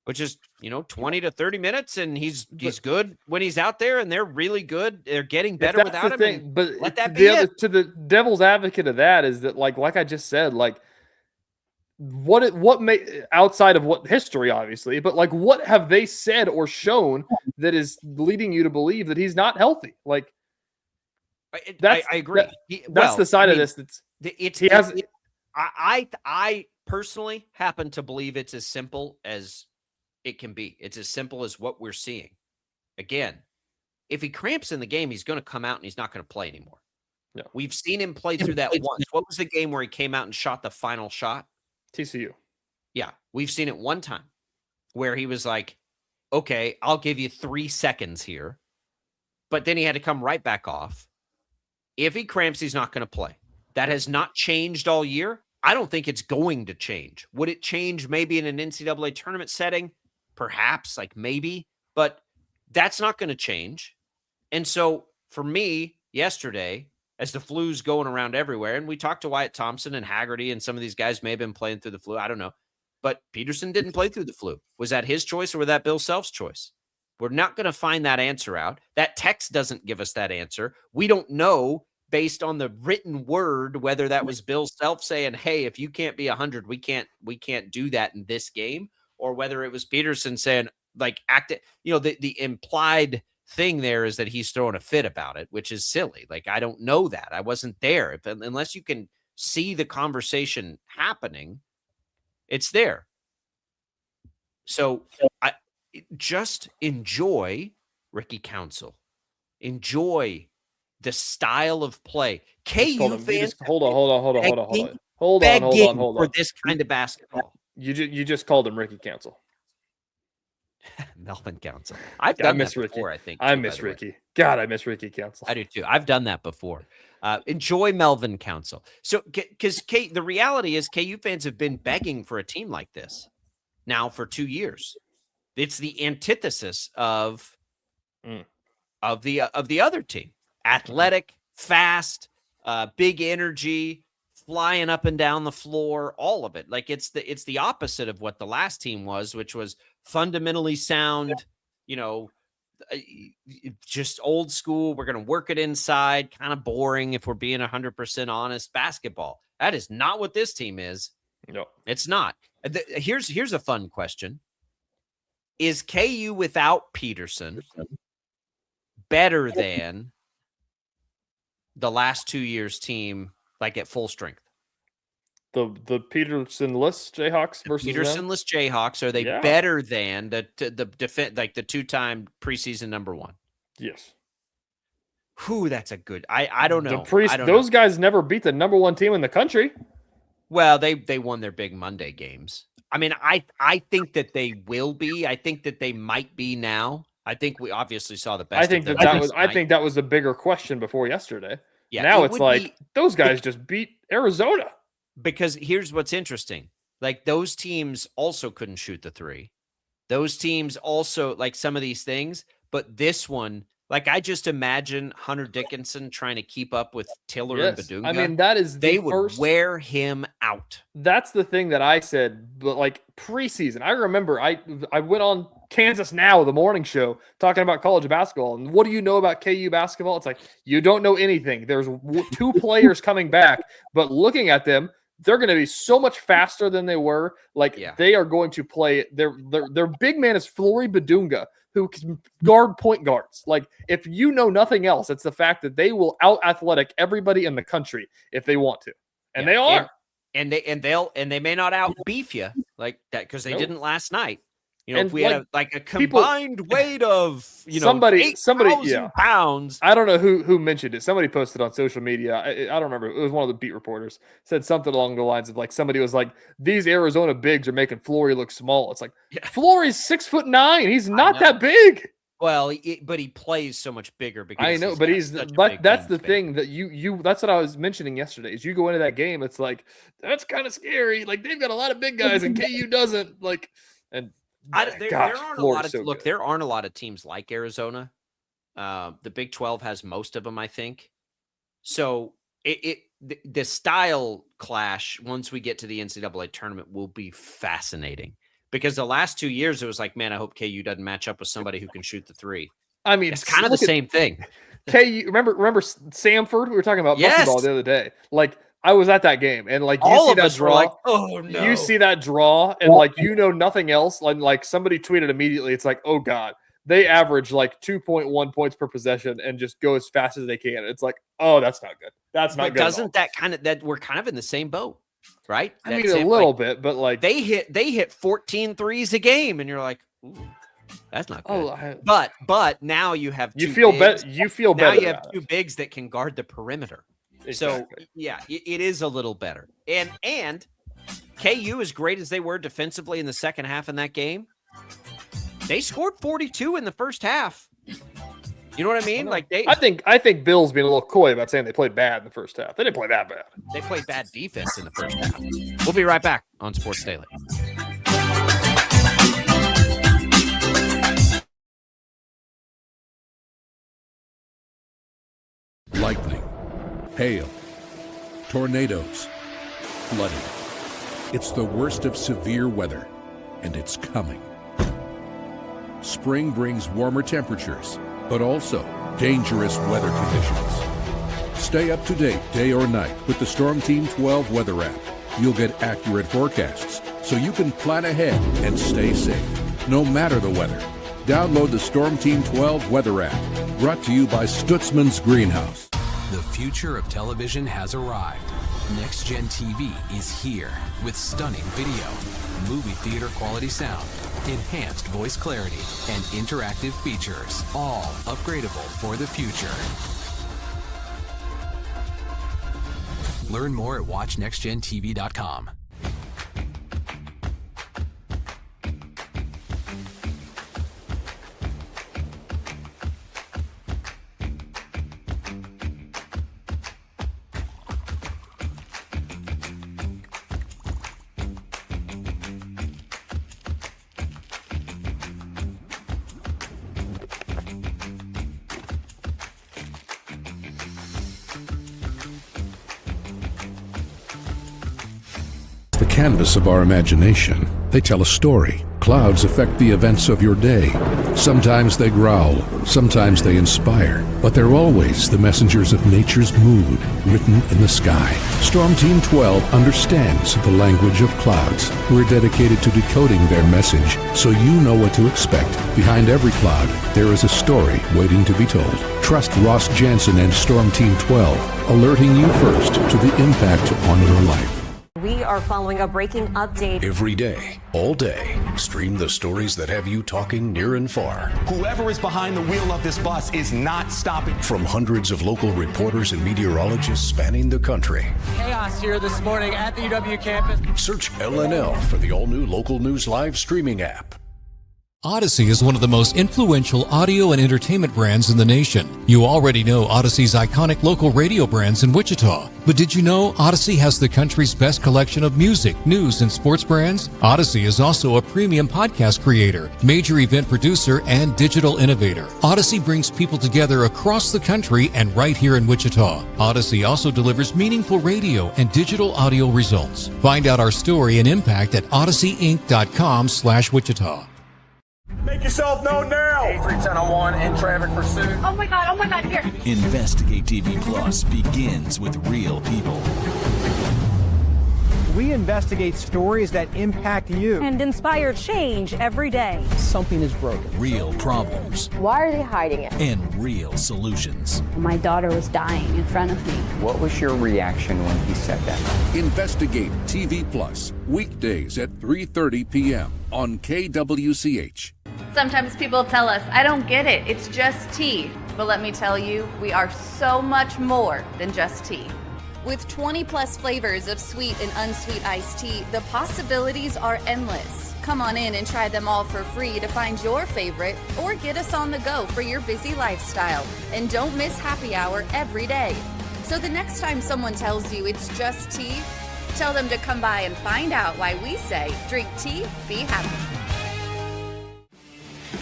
which is, 20 to 30 minutes, and he's good when he's out there, and they're really good. They're getting better without him. But let that be it. To the devil's advocate of that is that, like I just said, like, what may, outside of what history, obviously, but like, what have they said or shown that is leading you to believe that he's not healthy? Like, I agree. That's the side of this. I personally happen to believe it's as simple as it can be. It's as simple as what we're seeing. Again, if he cramps in the game, he's going to come out and he's not going to play anymore. No. We've seen him play through that once. What was the game where he came out and shot the final shot? TCU. Yeah, we've seen it one time where he was like, okay, I'll give you 3 seconds here. But then he had to come right back off. If he cramps, he's not going to play. That has not changed all year. I don't think it's going to change. Would it change maybe in an NCAA tournament setting? Perhaps, like maybe, but that's not going to change. And so for me, yesterday, as the flu's going around everywhere, and we talked to Wyatt Thompson and Haggerty, and some of these guys may have been playing through the flu. I don't know. But Peterson didn't play through the flu. Was that his choice or was that Bill Self's choice? We're not going to find that answer out. That text doesn't give us that answer. We don't know, based on the written word, whether that was Bill Self saying, hey, if you can't be 100, we can't do that in this game, or whether it was Peterson saying, like, the implied thing there is that he's throwing a fit about it, which is silly. Like, I don't know that. I wasn't there. Unless you can see the conversation happening, it's there. So I just enjoy Ricky Council. Enjoy the style of play. KU fans, hold on. For this kind of basketball. You just called him Ricky Council. Melvin Council. I've done that before, I think. I miss Ricky. God, I miss Ricky Council. I do too. I've done that before. Enjoy Melvin Council. So, because the reality is KU fans have been begging for a team like this now for 2 years. It's the antithesis of the other team. Athletic, fast, big energy, flying up and down the floor, all of it. Like, it's the opposite of what the last team was, which was fundamentally sound, just old school. We're going to work it inside, kind of boring if we're being 100% honest basketball. That is not what this team is. No, it's not. Here's a fun question. Is KU without Peterson better than the last 2 years team, like at full strength? The Peterson-less Jayhawks versus Peterson-less Jayhawks, are they better than the defense, like the 2-time preseason number 1? Yes. Whew, that's a good. I don't know. Those guys never beat the number 1 team in the country. Well, they won their big Monday games. I mean, I think that they will be. I think that they might be now. I think we obviously saw the best. I think that was a bigger question before yesterday. Yeah, now it's like those guys just beat Arizona. Because here's what's interesting. Like, those teams also couldn't shoot the 3. Those teams also, like, some of these things, but this one, like, I just imagine Hunter Dickinson trying to keep up with Tiller and Badunga. I mean, that is they would wear him out. That's the thing that I said, but like preseason, I remember I went on Kansas Now, the morning show, talking about college basketball. And what do you know about KU basketball? It's like, you don't know anything. There's 2 players coming back, but looking at them, they're going to be so much faster than they were. Like, they are going to play. Their big man is Flory Badunga, who can guard point guards. Like, if you know nothing else, it's the fact that they will out athletic everybody in the country if they want to, and they are. And they may not out beef you like that, because they didn't last night. You know, And if we had a combined weight of somebody pounds. I don't know who mentioned it. Somebody posted on social media. I don't remember. It was one of the beat reporters, said something along the lines of like, somebody was like, these Arizona bigs are making Flory look small. It's like, Flory's 6'9". He's not that big. Well, but he plays so much bigger because I know, but that's the thing that you that's what I was mentioning yesterday. Is you go into that game, it's like, that's kind of scary. Like, they've got a lot of big guys and KU doesn't. Like, and there aren't a lot of there aren't a lot of teams like Arizona. The Big 12 has most of them, I think. So the style clash once we get to the NCAA tournament will be fascinating, because the last 2 years it was like, man, I hope KU doesn't match up with somebody who can shoot the 3. I mean, it's kind of the same thing. KU, remember Samford? We were talking about basketball the other day. Like, I was at that game, and like, you see that draw, like, oh no, you see that draw, and like, you know nothing else. Like somebody tweeted immediately, it's like, oh god, they average like 2.1 points per possession and just go as fast as they can. It's like, oh, that's not good. That's not good. Doesn't that that we're kind of in the same boat, right? I mean, a little bit, but like, they hit 14 threes a game, and you're like, ooh, that's not good. But now you have you feel better. You feel better. Now you have 2 bigs that can guard the perimeter. Exactly. So yeah, it is a little better. And KU, as great as they were defensively in the second half in that game, they scored 42 in the first half. You know what I mean? Like, I think Bill's being a little coy about saying they played bad in the first half. They didn't play that bad. They played bad defense in the first half. We'll be right back on Sports Daily. Lightning, hail, tornadoes, flooding. It's the worst of severe weather, and it's coming. Spring brings warmer temperatures, but also dangerous weather conditions. Stay up to date day or night with the Storm Team 12 weather app. You'll get accurate forecasts, so you can plan ahead and stay safe, no matter the weather. Download the Storm Team 12 weather app, brought to you by Stutzman's Greenhouse. The future of television has arrived. Next Gen TV is here with stunning video, movie theater quality sound, enhanced voice clarity, and interactive features, all upgradable for the future. Learn more at watchnextgentv.com. Canvas of our imagination. They tell a story. Clouds affect the events of your day. Sometimes they growl, sometimes they inspire, but they're always the messengers of nature's mood written in the sky. Storm Team 12 understands the language of clouds. We're dedicated to decoding their message so you know what to expect. Behind every cloud, there is a story waiting to be told. Trust Ross Jansen and Storm Team 12, alerting you first to the impact on your life. We are following a breaking update. Every day, all day, stream the stories that have you talking near and far. Whoever is behind the wheel of this bus is not stopping. From hundreds of local reporters and meteorologists spanning the country. Chaos here this morning at the UW campus. Search LNL for the all-new Local News Live streaming app. Odyssey is one of the most influential audio and entertainment brands in the nation. You already know Odyssey's iconic local radio brands in Wichita. But did you know Odyssey has the country's best collection of music, news, and sports brands? Odyssey is also a premium podcast creator, major event producer, and digital innovator. Odyssey brings people together across the country and right here in Wichita. Odyssey also delivers meaningful radio and digital audio results. Find out our story and impact at odysseyinc.com/Wichita. Make yourself known now. 8310 in traffic pursuit. Oh my God, here. Investigate TV Plus begins with real people. We investigate stories that impact you. And inspire change every day. Something is broken. Real problems. Why are they hiding it? And real solutions. My daughter was dying in front of me. What was your reaction when he said that? Investigate TV Plus, weekdays at 3:30 p.m. on KWCH. Sometimes people tell us, I don't get it, it's just tea. But let me tell you, we are so much more than just tea. With 20 plus flavors of sweet and unsweet iced tea, the possibilities are endless. Come on in and try them all for free to find your favorite or get us on the go for your busy lifestyle. And don't miss happy hour every day. So the next time someone tells you it's just tea, tell them to come by and find out why we say, drink tea, be happy.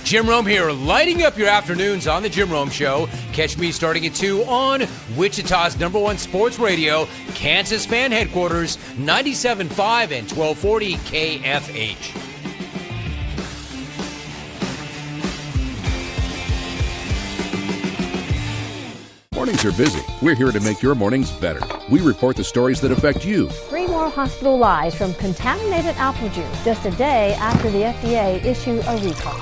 Jim Rome here, lighting up your afternoons on The Jim Rome Show. Catch me starting at 2 on Wichita's #1 sports radio, Kansas Fan Headquarters, 97.5 and 1240 KFH. Mornings are busy. We're here to make your mornings better. We report the stories that affect you. 3 more hospital lies from contaminated apple juice just a day after the FDA issued a recall.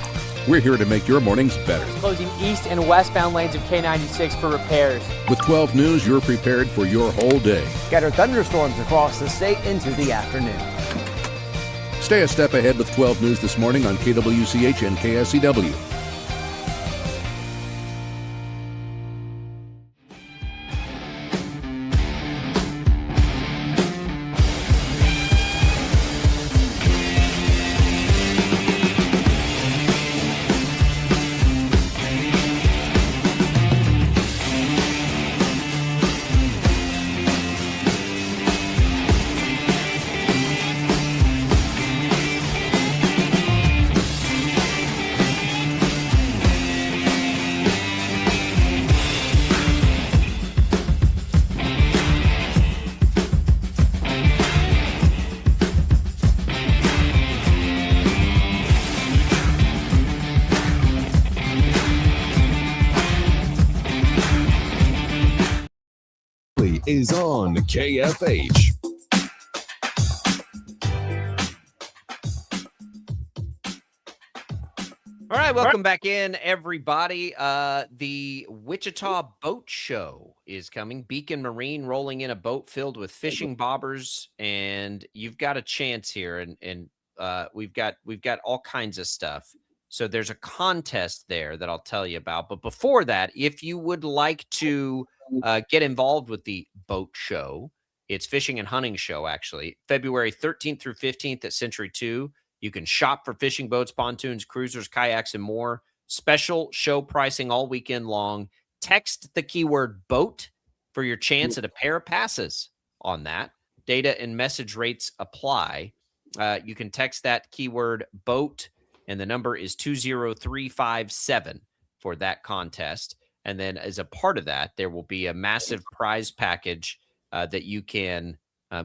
We're here to make your mornings better. Closing east and westbound lanes of K96 for repairs. With 12 News, you're prepared for your whole day. Scattered thunderstorms across the state into the afternoon. Stay a step ahead with 12 News this morning on KWCH and KSCW. Is on KFH. All right, welcome back in, everybody. The Wichita Boat Show is coming. Beacon Marine rolling in a boat filled with fishing bobbers, and you've got a chance here, and we've got all kinds of stuff. So there's a contest there that I'll tell you about. But before that, if you would like to get involved with the boat show, it's fishing and hunting show, actually. February 13th through 15th at Century 2. You can shop for fishing boats, pontoons, cruisers, kayaks, and more. Special show pricing all weekend long. Text the keyword boat for your chance at a pair of passes on that. Data and message rates apply. You can text that keyword boat, and the number is 20357 for that contest. And then as a part of that, there will be a massive prize package that you can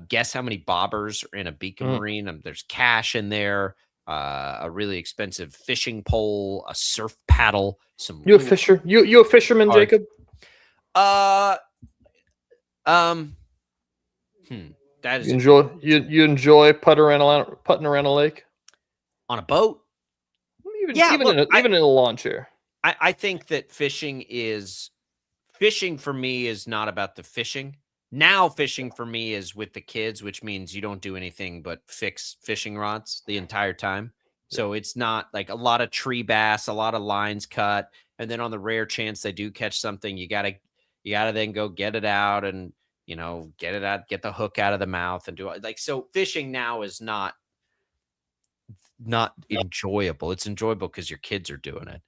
guess how many bobbers are in a Beacon Marine. There's cash in there. a really expensive fishing pole, a surf paddle, some. You a fisher? You a fisherman, Jacob? That is you enjoy putting around a lake on a boat. Even in a lawn chair. I think that fishing for me is not about the fishing. Now fishing for me is with the kids, which means you don't do anything but fix fishing rods the entire time. So it's not like a lot of tree bass, a lot of lines cut, and then on the rare chance they do catch something, you gotta then go get it out and get it out, get the hook out of the mouth and do it. Like, so fishing now is not enjoyable. It's enjoyable because your kids are doing it.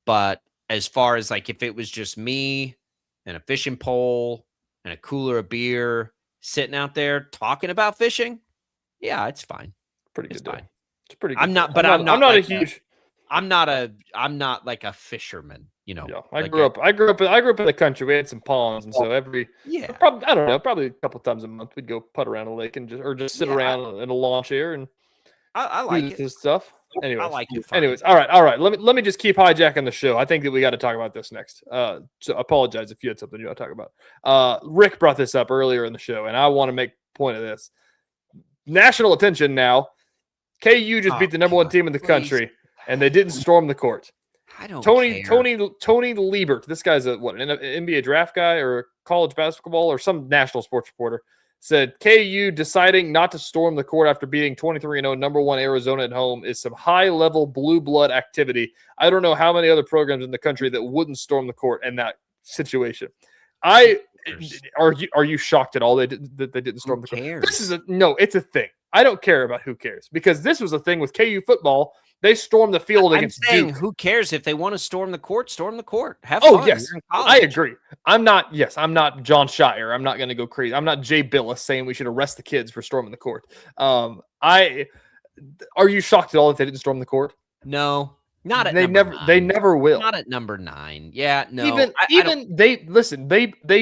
But as far as like if it was just me and a fishing pole and a cooler of beer sitting out there talking about fishing, yeah, it's fine. Pretty good. Fine. It's pretty good. I'm not like a fisherman, Yeah, I grew up in the country. We had some ponds, and so probably a couple times a month we'd go putt around a lake and just sit around in a lawn chair and I like this stuff. Anyways, I like it. Fine. All right. Let me just keep hijacking the show. I think that we got to talk about this next. So apologize if you had something you want to talk about. Rick brought this up earlier in the show, and I want to make a point of this. National attention now. KU just beat the number one team in the country, and they didn't storm the court. I don't Tony care. Liebert, this guy's an NBA draft guy or a college basketball or some national sports reporter, said KU deciding not to storm the court after beating 23-0 number one Arizona at home is some high-level blue blood activity. I don't know how many other programs in the country that wouldn't storm the court in that situation. Are you shocked at all that they didn't storm the court? It's a thing. I don't care about who cares, because this was a thing with KU football. They stormed the field against Duke. Who cares if they want to storm the court? Storm the court. Have fun. Oh yes, I agree. I'm not John Shire. I'm not going to go crazy. I'm not Jay Billis saying we should arrest the kids for storming the court. Are you shocked at all that they didn't storm the court? No, not at they never will. Not at number 9. Yeah, no. They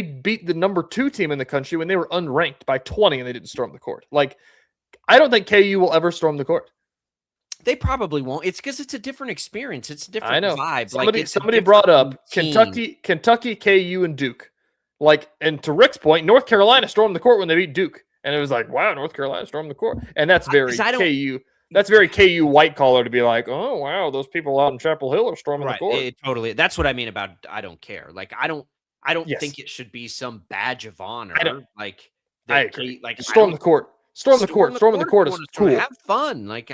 beat the number 2 team in the country when they were unranked by 20 and they didn't storm the court. Like, I don't think KU will ever storm the court. They probably won't. It's because it's a different experience. It's a different vibe. Somebody brought up Kentucky, KU, and Duke. Like, and to Rick's point, North Carolina stormed the court when they beat Duke, and it was like, wow, North Carolina stormed the court, and that's very KU. That's very KU white collar to be like, oh wow, those people out in Chapel Hill are storming the court. Totally. That's what I mean about I don't care. Like, I don't think it should be some badge of honor. I agree. Like, storm the court. Storming the court is cool. Have fun. Like,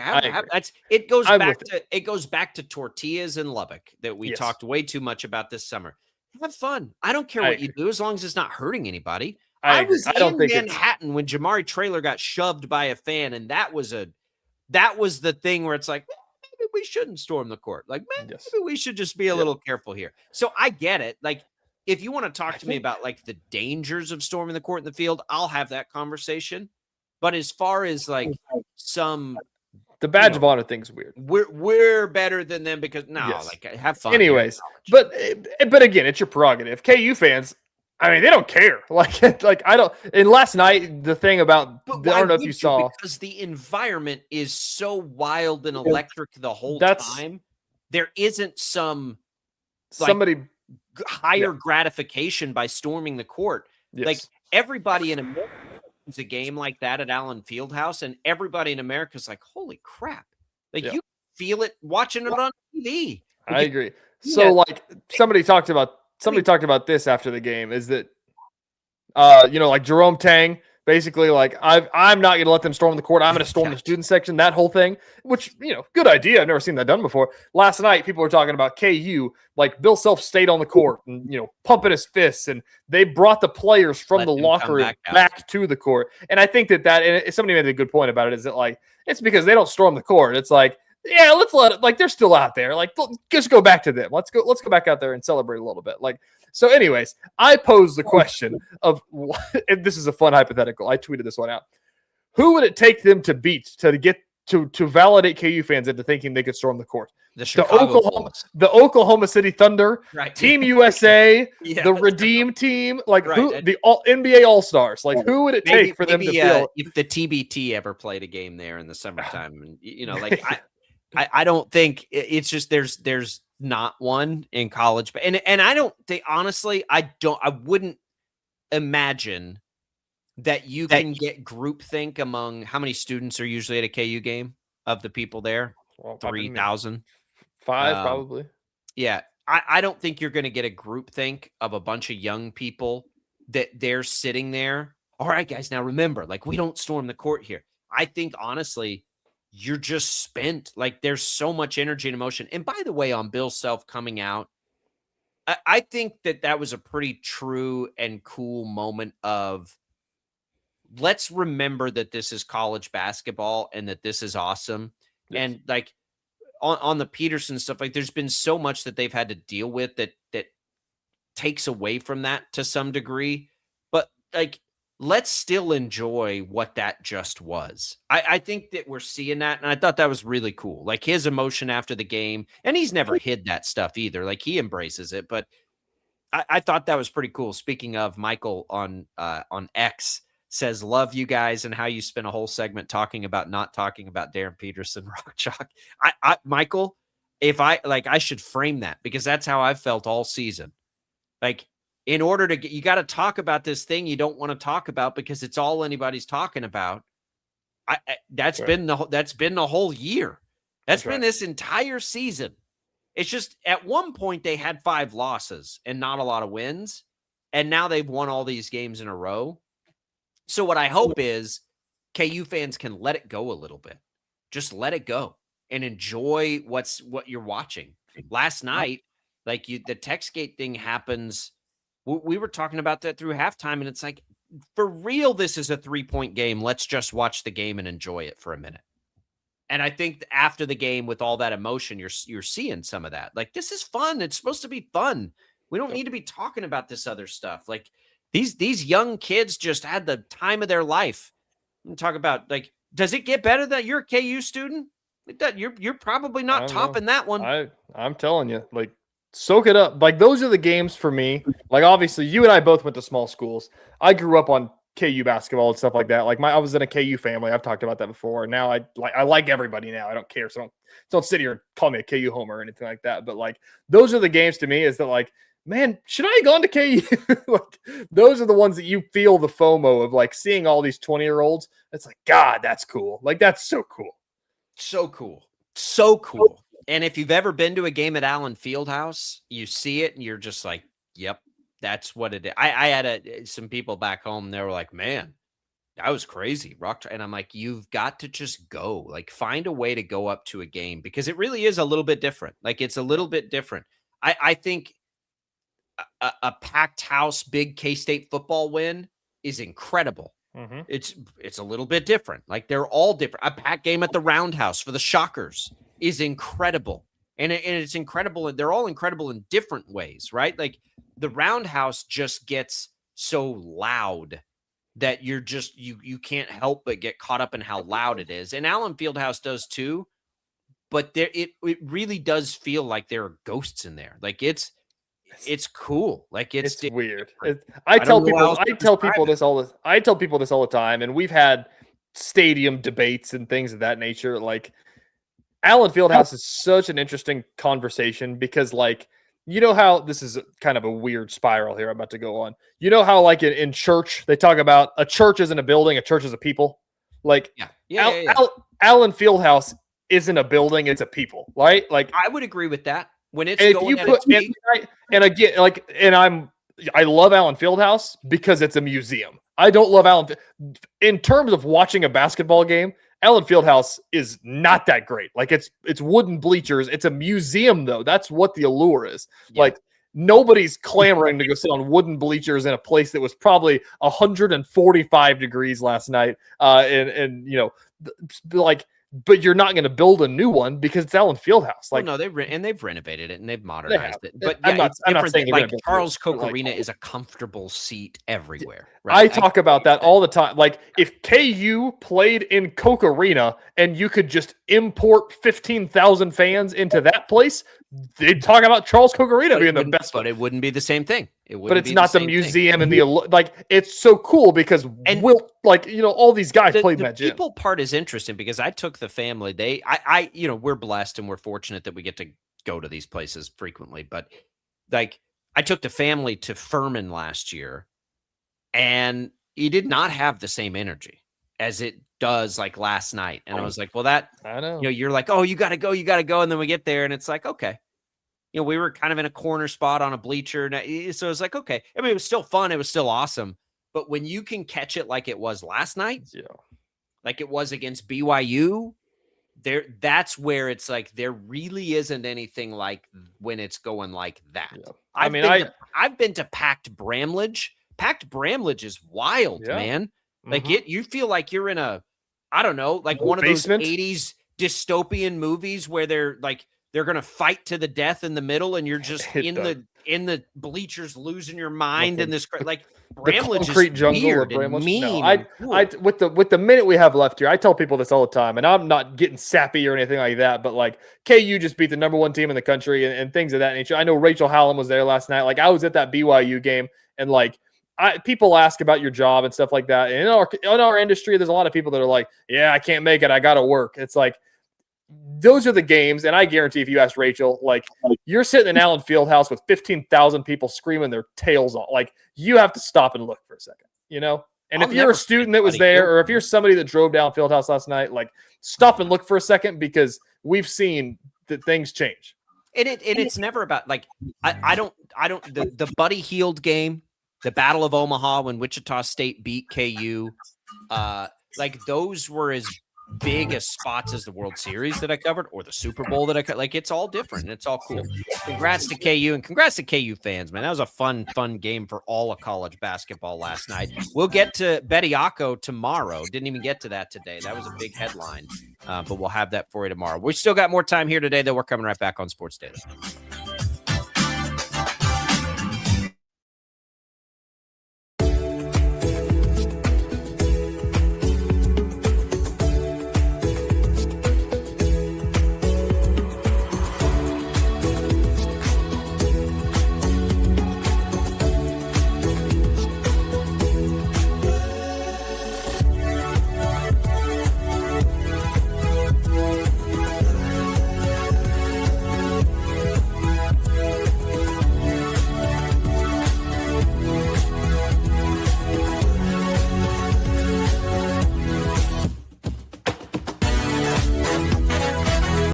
it goes back to tortillas in Lubbock that we talked way too much about this summer. Have fun. I don't care what you do as long as it's not hurting anybody. I was in Manhattan when Jamari Traylor got shoved by a fan, and that was the thing where it's like, maybe we shouldn't storm the court. Like, maybe we should just be a little careful here. So I get it. Like, if you want to talk to me about like the dangers of storming the court in the field, I'll have that conversation. But as far as like the badge of honor thing's weird. We're better than them because have fun. Anyways, but again, it's your prerogative. KU fans, I mean, they don't care. Like I don't. And last night, the thing about I don't know if you saw, because the environment is so wild and electric the whole time. There isn't somebody higher gratification by storming the court. Yes. Like, everybody in America a game like that at Allen Fieldhouse, and everybody in America is like, holy crap. Like, you feel it watching it on TV. I agree. So like somebody talked about this after the game, is that like Jerome Tang basically like, I'm not going to let them storm the court. I'm going to storm the student section, that whole thing, which, good idea. I've never seen that done before. Last night, people were talking about KU, like Bill Self stayed on the court and, pumping his fists, and they brought the players from the locker room back to the court. And I think that and somebody made a good point about it, is that like, it's because they don't storm the court. It's like, yeah, let's let it, like, they're still out there. Like, just go back to them. Let's go back out there and celebrate a little bit. Like, so anyways, I posed the question of, and this is a fun hypothetical. I tweeted this one out. Who would it take them to beat to get to validate KU fans into thinking they could storm the court? The Oklahoma City Thunder, Team USA, the Redeem team, like the NBA All-Stars. Like, who would it take for them to feel? If the TBT ever played a game there in the summertime, and I don't think it's just there's not one in college, and I don't think, honestly, I wouldn't imagine that you can get groupthink among how many students are usually at a KU game of the people there. Well, 3,000, 5 probably. Yeah, I don't think you're going to get a groupthink of a bunch of young people that they're sitting there. All right, guys, now remember, like, we don't storm the court here. I think, honestly, you're just spent. Like, there's so much energy and emotion. And by the way, on Bill Self coming out, I think that was a pretty true and cool moment of, let's remember that this is college basketball and that this is awesome. Yes. And like on the Peterson stuff, like, there's been so much that they've had to deal with that takes away from that to some degree. But like, let's still enjoy what that just was. I think that we're seeing that, and I thought that was really cool. Like, his emotion after the game, and he's never hid that stuff either. Like, he embraces it, but I thought that was pretty cool. Speaking of, Michael on X says, love you guys and how you spent a whole segment talking about not talking about Darren Peterson, Rock Chalk. Michael, I should frame that, because that's how I've felt all season. Like, in order to get, you got to talk about this thing you don't want to talk about because it's all anybody's talking about. That's been the whole year. That's been this entire season. It's just, at one point they had 5 losses and not a lot of wins, and now they've won all these games in a row. So what I hope is KU fans can let it go a little bit. Just let it go and enjoy what you're watching. Last night, like, the TextGate thing happens. We were talking about that through halftime, and it's like, for real, this is a 3-point game. Let's just watch the game and enjoy it for a minute. And I think after the game, with all that emotion, you're seeing some of that. Like, this is fun. It's supposed to be fun. We don't need to be talking about this other stuff. Like, these young kids just had the time of their life. I'm talk about, like, does it get better that you're a KU student? You're probably not topping that one. I'm telling you, like, soak it up. Like, those are the games for me. Like, obviously, you and I both went to small schools. I grew up on KU basketball and stuff like that. Like, I was in a KU family. I've talked about that before. Now I like everybody now. I don't care. So don't sit here and call me a KU homer or anything like that. But like, those are the games to me, is that, like, man, should I have gone to KU? Like, those are the ones that you feel the FOMO of, like, seeing all these 20-year-olds. It's like, God, that's cool. Like, that's so cool. So cool. So cool. And if you've ever been to a game at Allen Fieldhouse, you see it and you're just like, yep, that's what it is. I had some people back home, they were like, man, that was crazy. And I'm like, you've got to just go. Like, find a way to go up to a game, because it really is a little bit different. Like, it's a little bit different. I think a packed house, big K-State football win is incredible. Mm-hmm. It's a little bit different. Like, they're all different. A packed game at the Roundhouse for the Shockers is incredible. And it's incredible. And they're all incredible in different ways, right? Like, the Roundhouse just gets so loud that you can't help but get caught up in how loud it is. And Allen Fieldhouse does too, but it really does feel like there are ghosts in there. Like, it's cool. Like, it's weird. I tell people this all the time, and we've had stadium debates and things of that nature. Like, Allen Fieldhouse is such an interesting conversation, because, like, you know how this is kind of a weird spiral here I'm about to go on. You know how, like, in church, they talk about a church isn't a building, a church is a people. Like, Allen Fieldhouse isn't a building, it's a people, right? Like, I would agree with that. When it's I love Allen Fieldhouse because it's a museum. I don't love Allen. In terms of watching a basketball game, Allen Fieldhouse is not that great. Like, it's wooden bleachers. It's a museum, though. That's what the allure is. Yeah. Like, nobody's clamoring to go sit on wooden bleachers in a place that was probably 145 degrees last night. And you know, like, but you're not going to build a new one because it's Allen Fieldhouse. Like, no, they've renovated it and they've modernized it. But yeah, I'm not saying like Charles Koch Arena is a comfortable seat everywhere. Right? I talk about that all the time. Like, if KU played in Koch Arena and you could just import 15,000 fans into that place, they talk about Charles Cogarino being the best. But it wouldn't be the same thing. But it's not the museum and the like. It's so cool because all these guys played in that gym. The people part is interesting because I took the family. We're blessed and we're fortunate that we get to go to these places frequently. But like, I took the family to Furman last year, and he did not have the same energy as it does like last night. And I was like, well, I know. You're like, oh, you got to go. And then we get there and it's like, okay. We were kind of in a corner spot on a bleacher. So it was like, okay. I mean, it was still fun. It was still awesome. But when you can catch it like it was last night, like it was against BYU, that's where it's like there really isn't anything like when it's going like that. Yeah. I've been to Packed Bramlage. Packed Bramlage is wild, man. Like you feel like you're in a, I don't know, like one of those 80s dystopian movies where they're going to fight to the death in the middle and you're just in the bleachers losing your mind in this like Bramlage concrete is jungle weird of Bramlage. and mean. No, with the minute we have left here, I tell people this all the time, and I'm not getting sappy or anything like that, but like KU just beat the number 1 team in the country and things of that nature. I know Rachel Hallam was there last night. Like I was at that BYU game, and like people ask about your job and stuff like that. And in our industry, there's a lot of people that are like, yeah, I can't make it. I got to work. It's like, those are the games. And I guarantee if you ask Rachel, like you're sitting in Allen Fieldhouse with 15,000 people screaming their tails off. Like you have to stop and look for a second, And if you're a student that was there, or if you're somebody that drove down Fieldhouse last night, like stop and look for a second, because we've seen that things change. And it's never about like, the Buddy Hield game, the Battle of Omaha when Wichita State beat KU, like those were as big as spots as the World Series that I covered or the Super Bowl that I covered. Like it's all different and it's all cool. Congrats to KU and congrats to KU fans, man. That was a fun game for all of college basketball last night. We'll get to Bediako tomorrow. Didn't even get to that today. That was a big headline, but we'll have that for you tomorrow. We still got more time here today, though. We're coming right back on Sports Daily.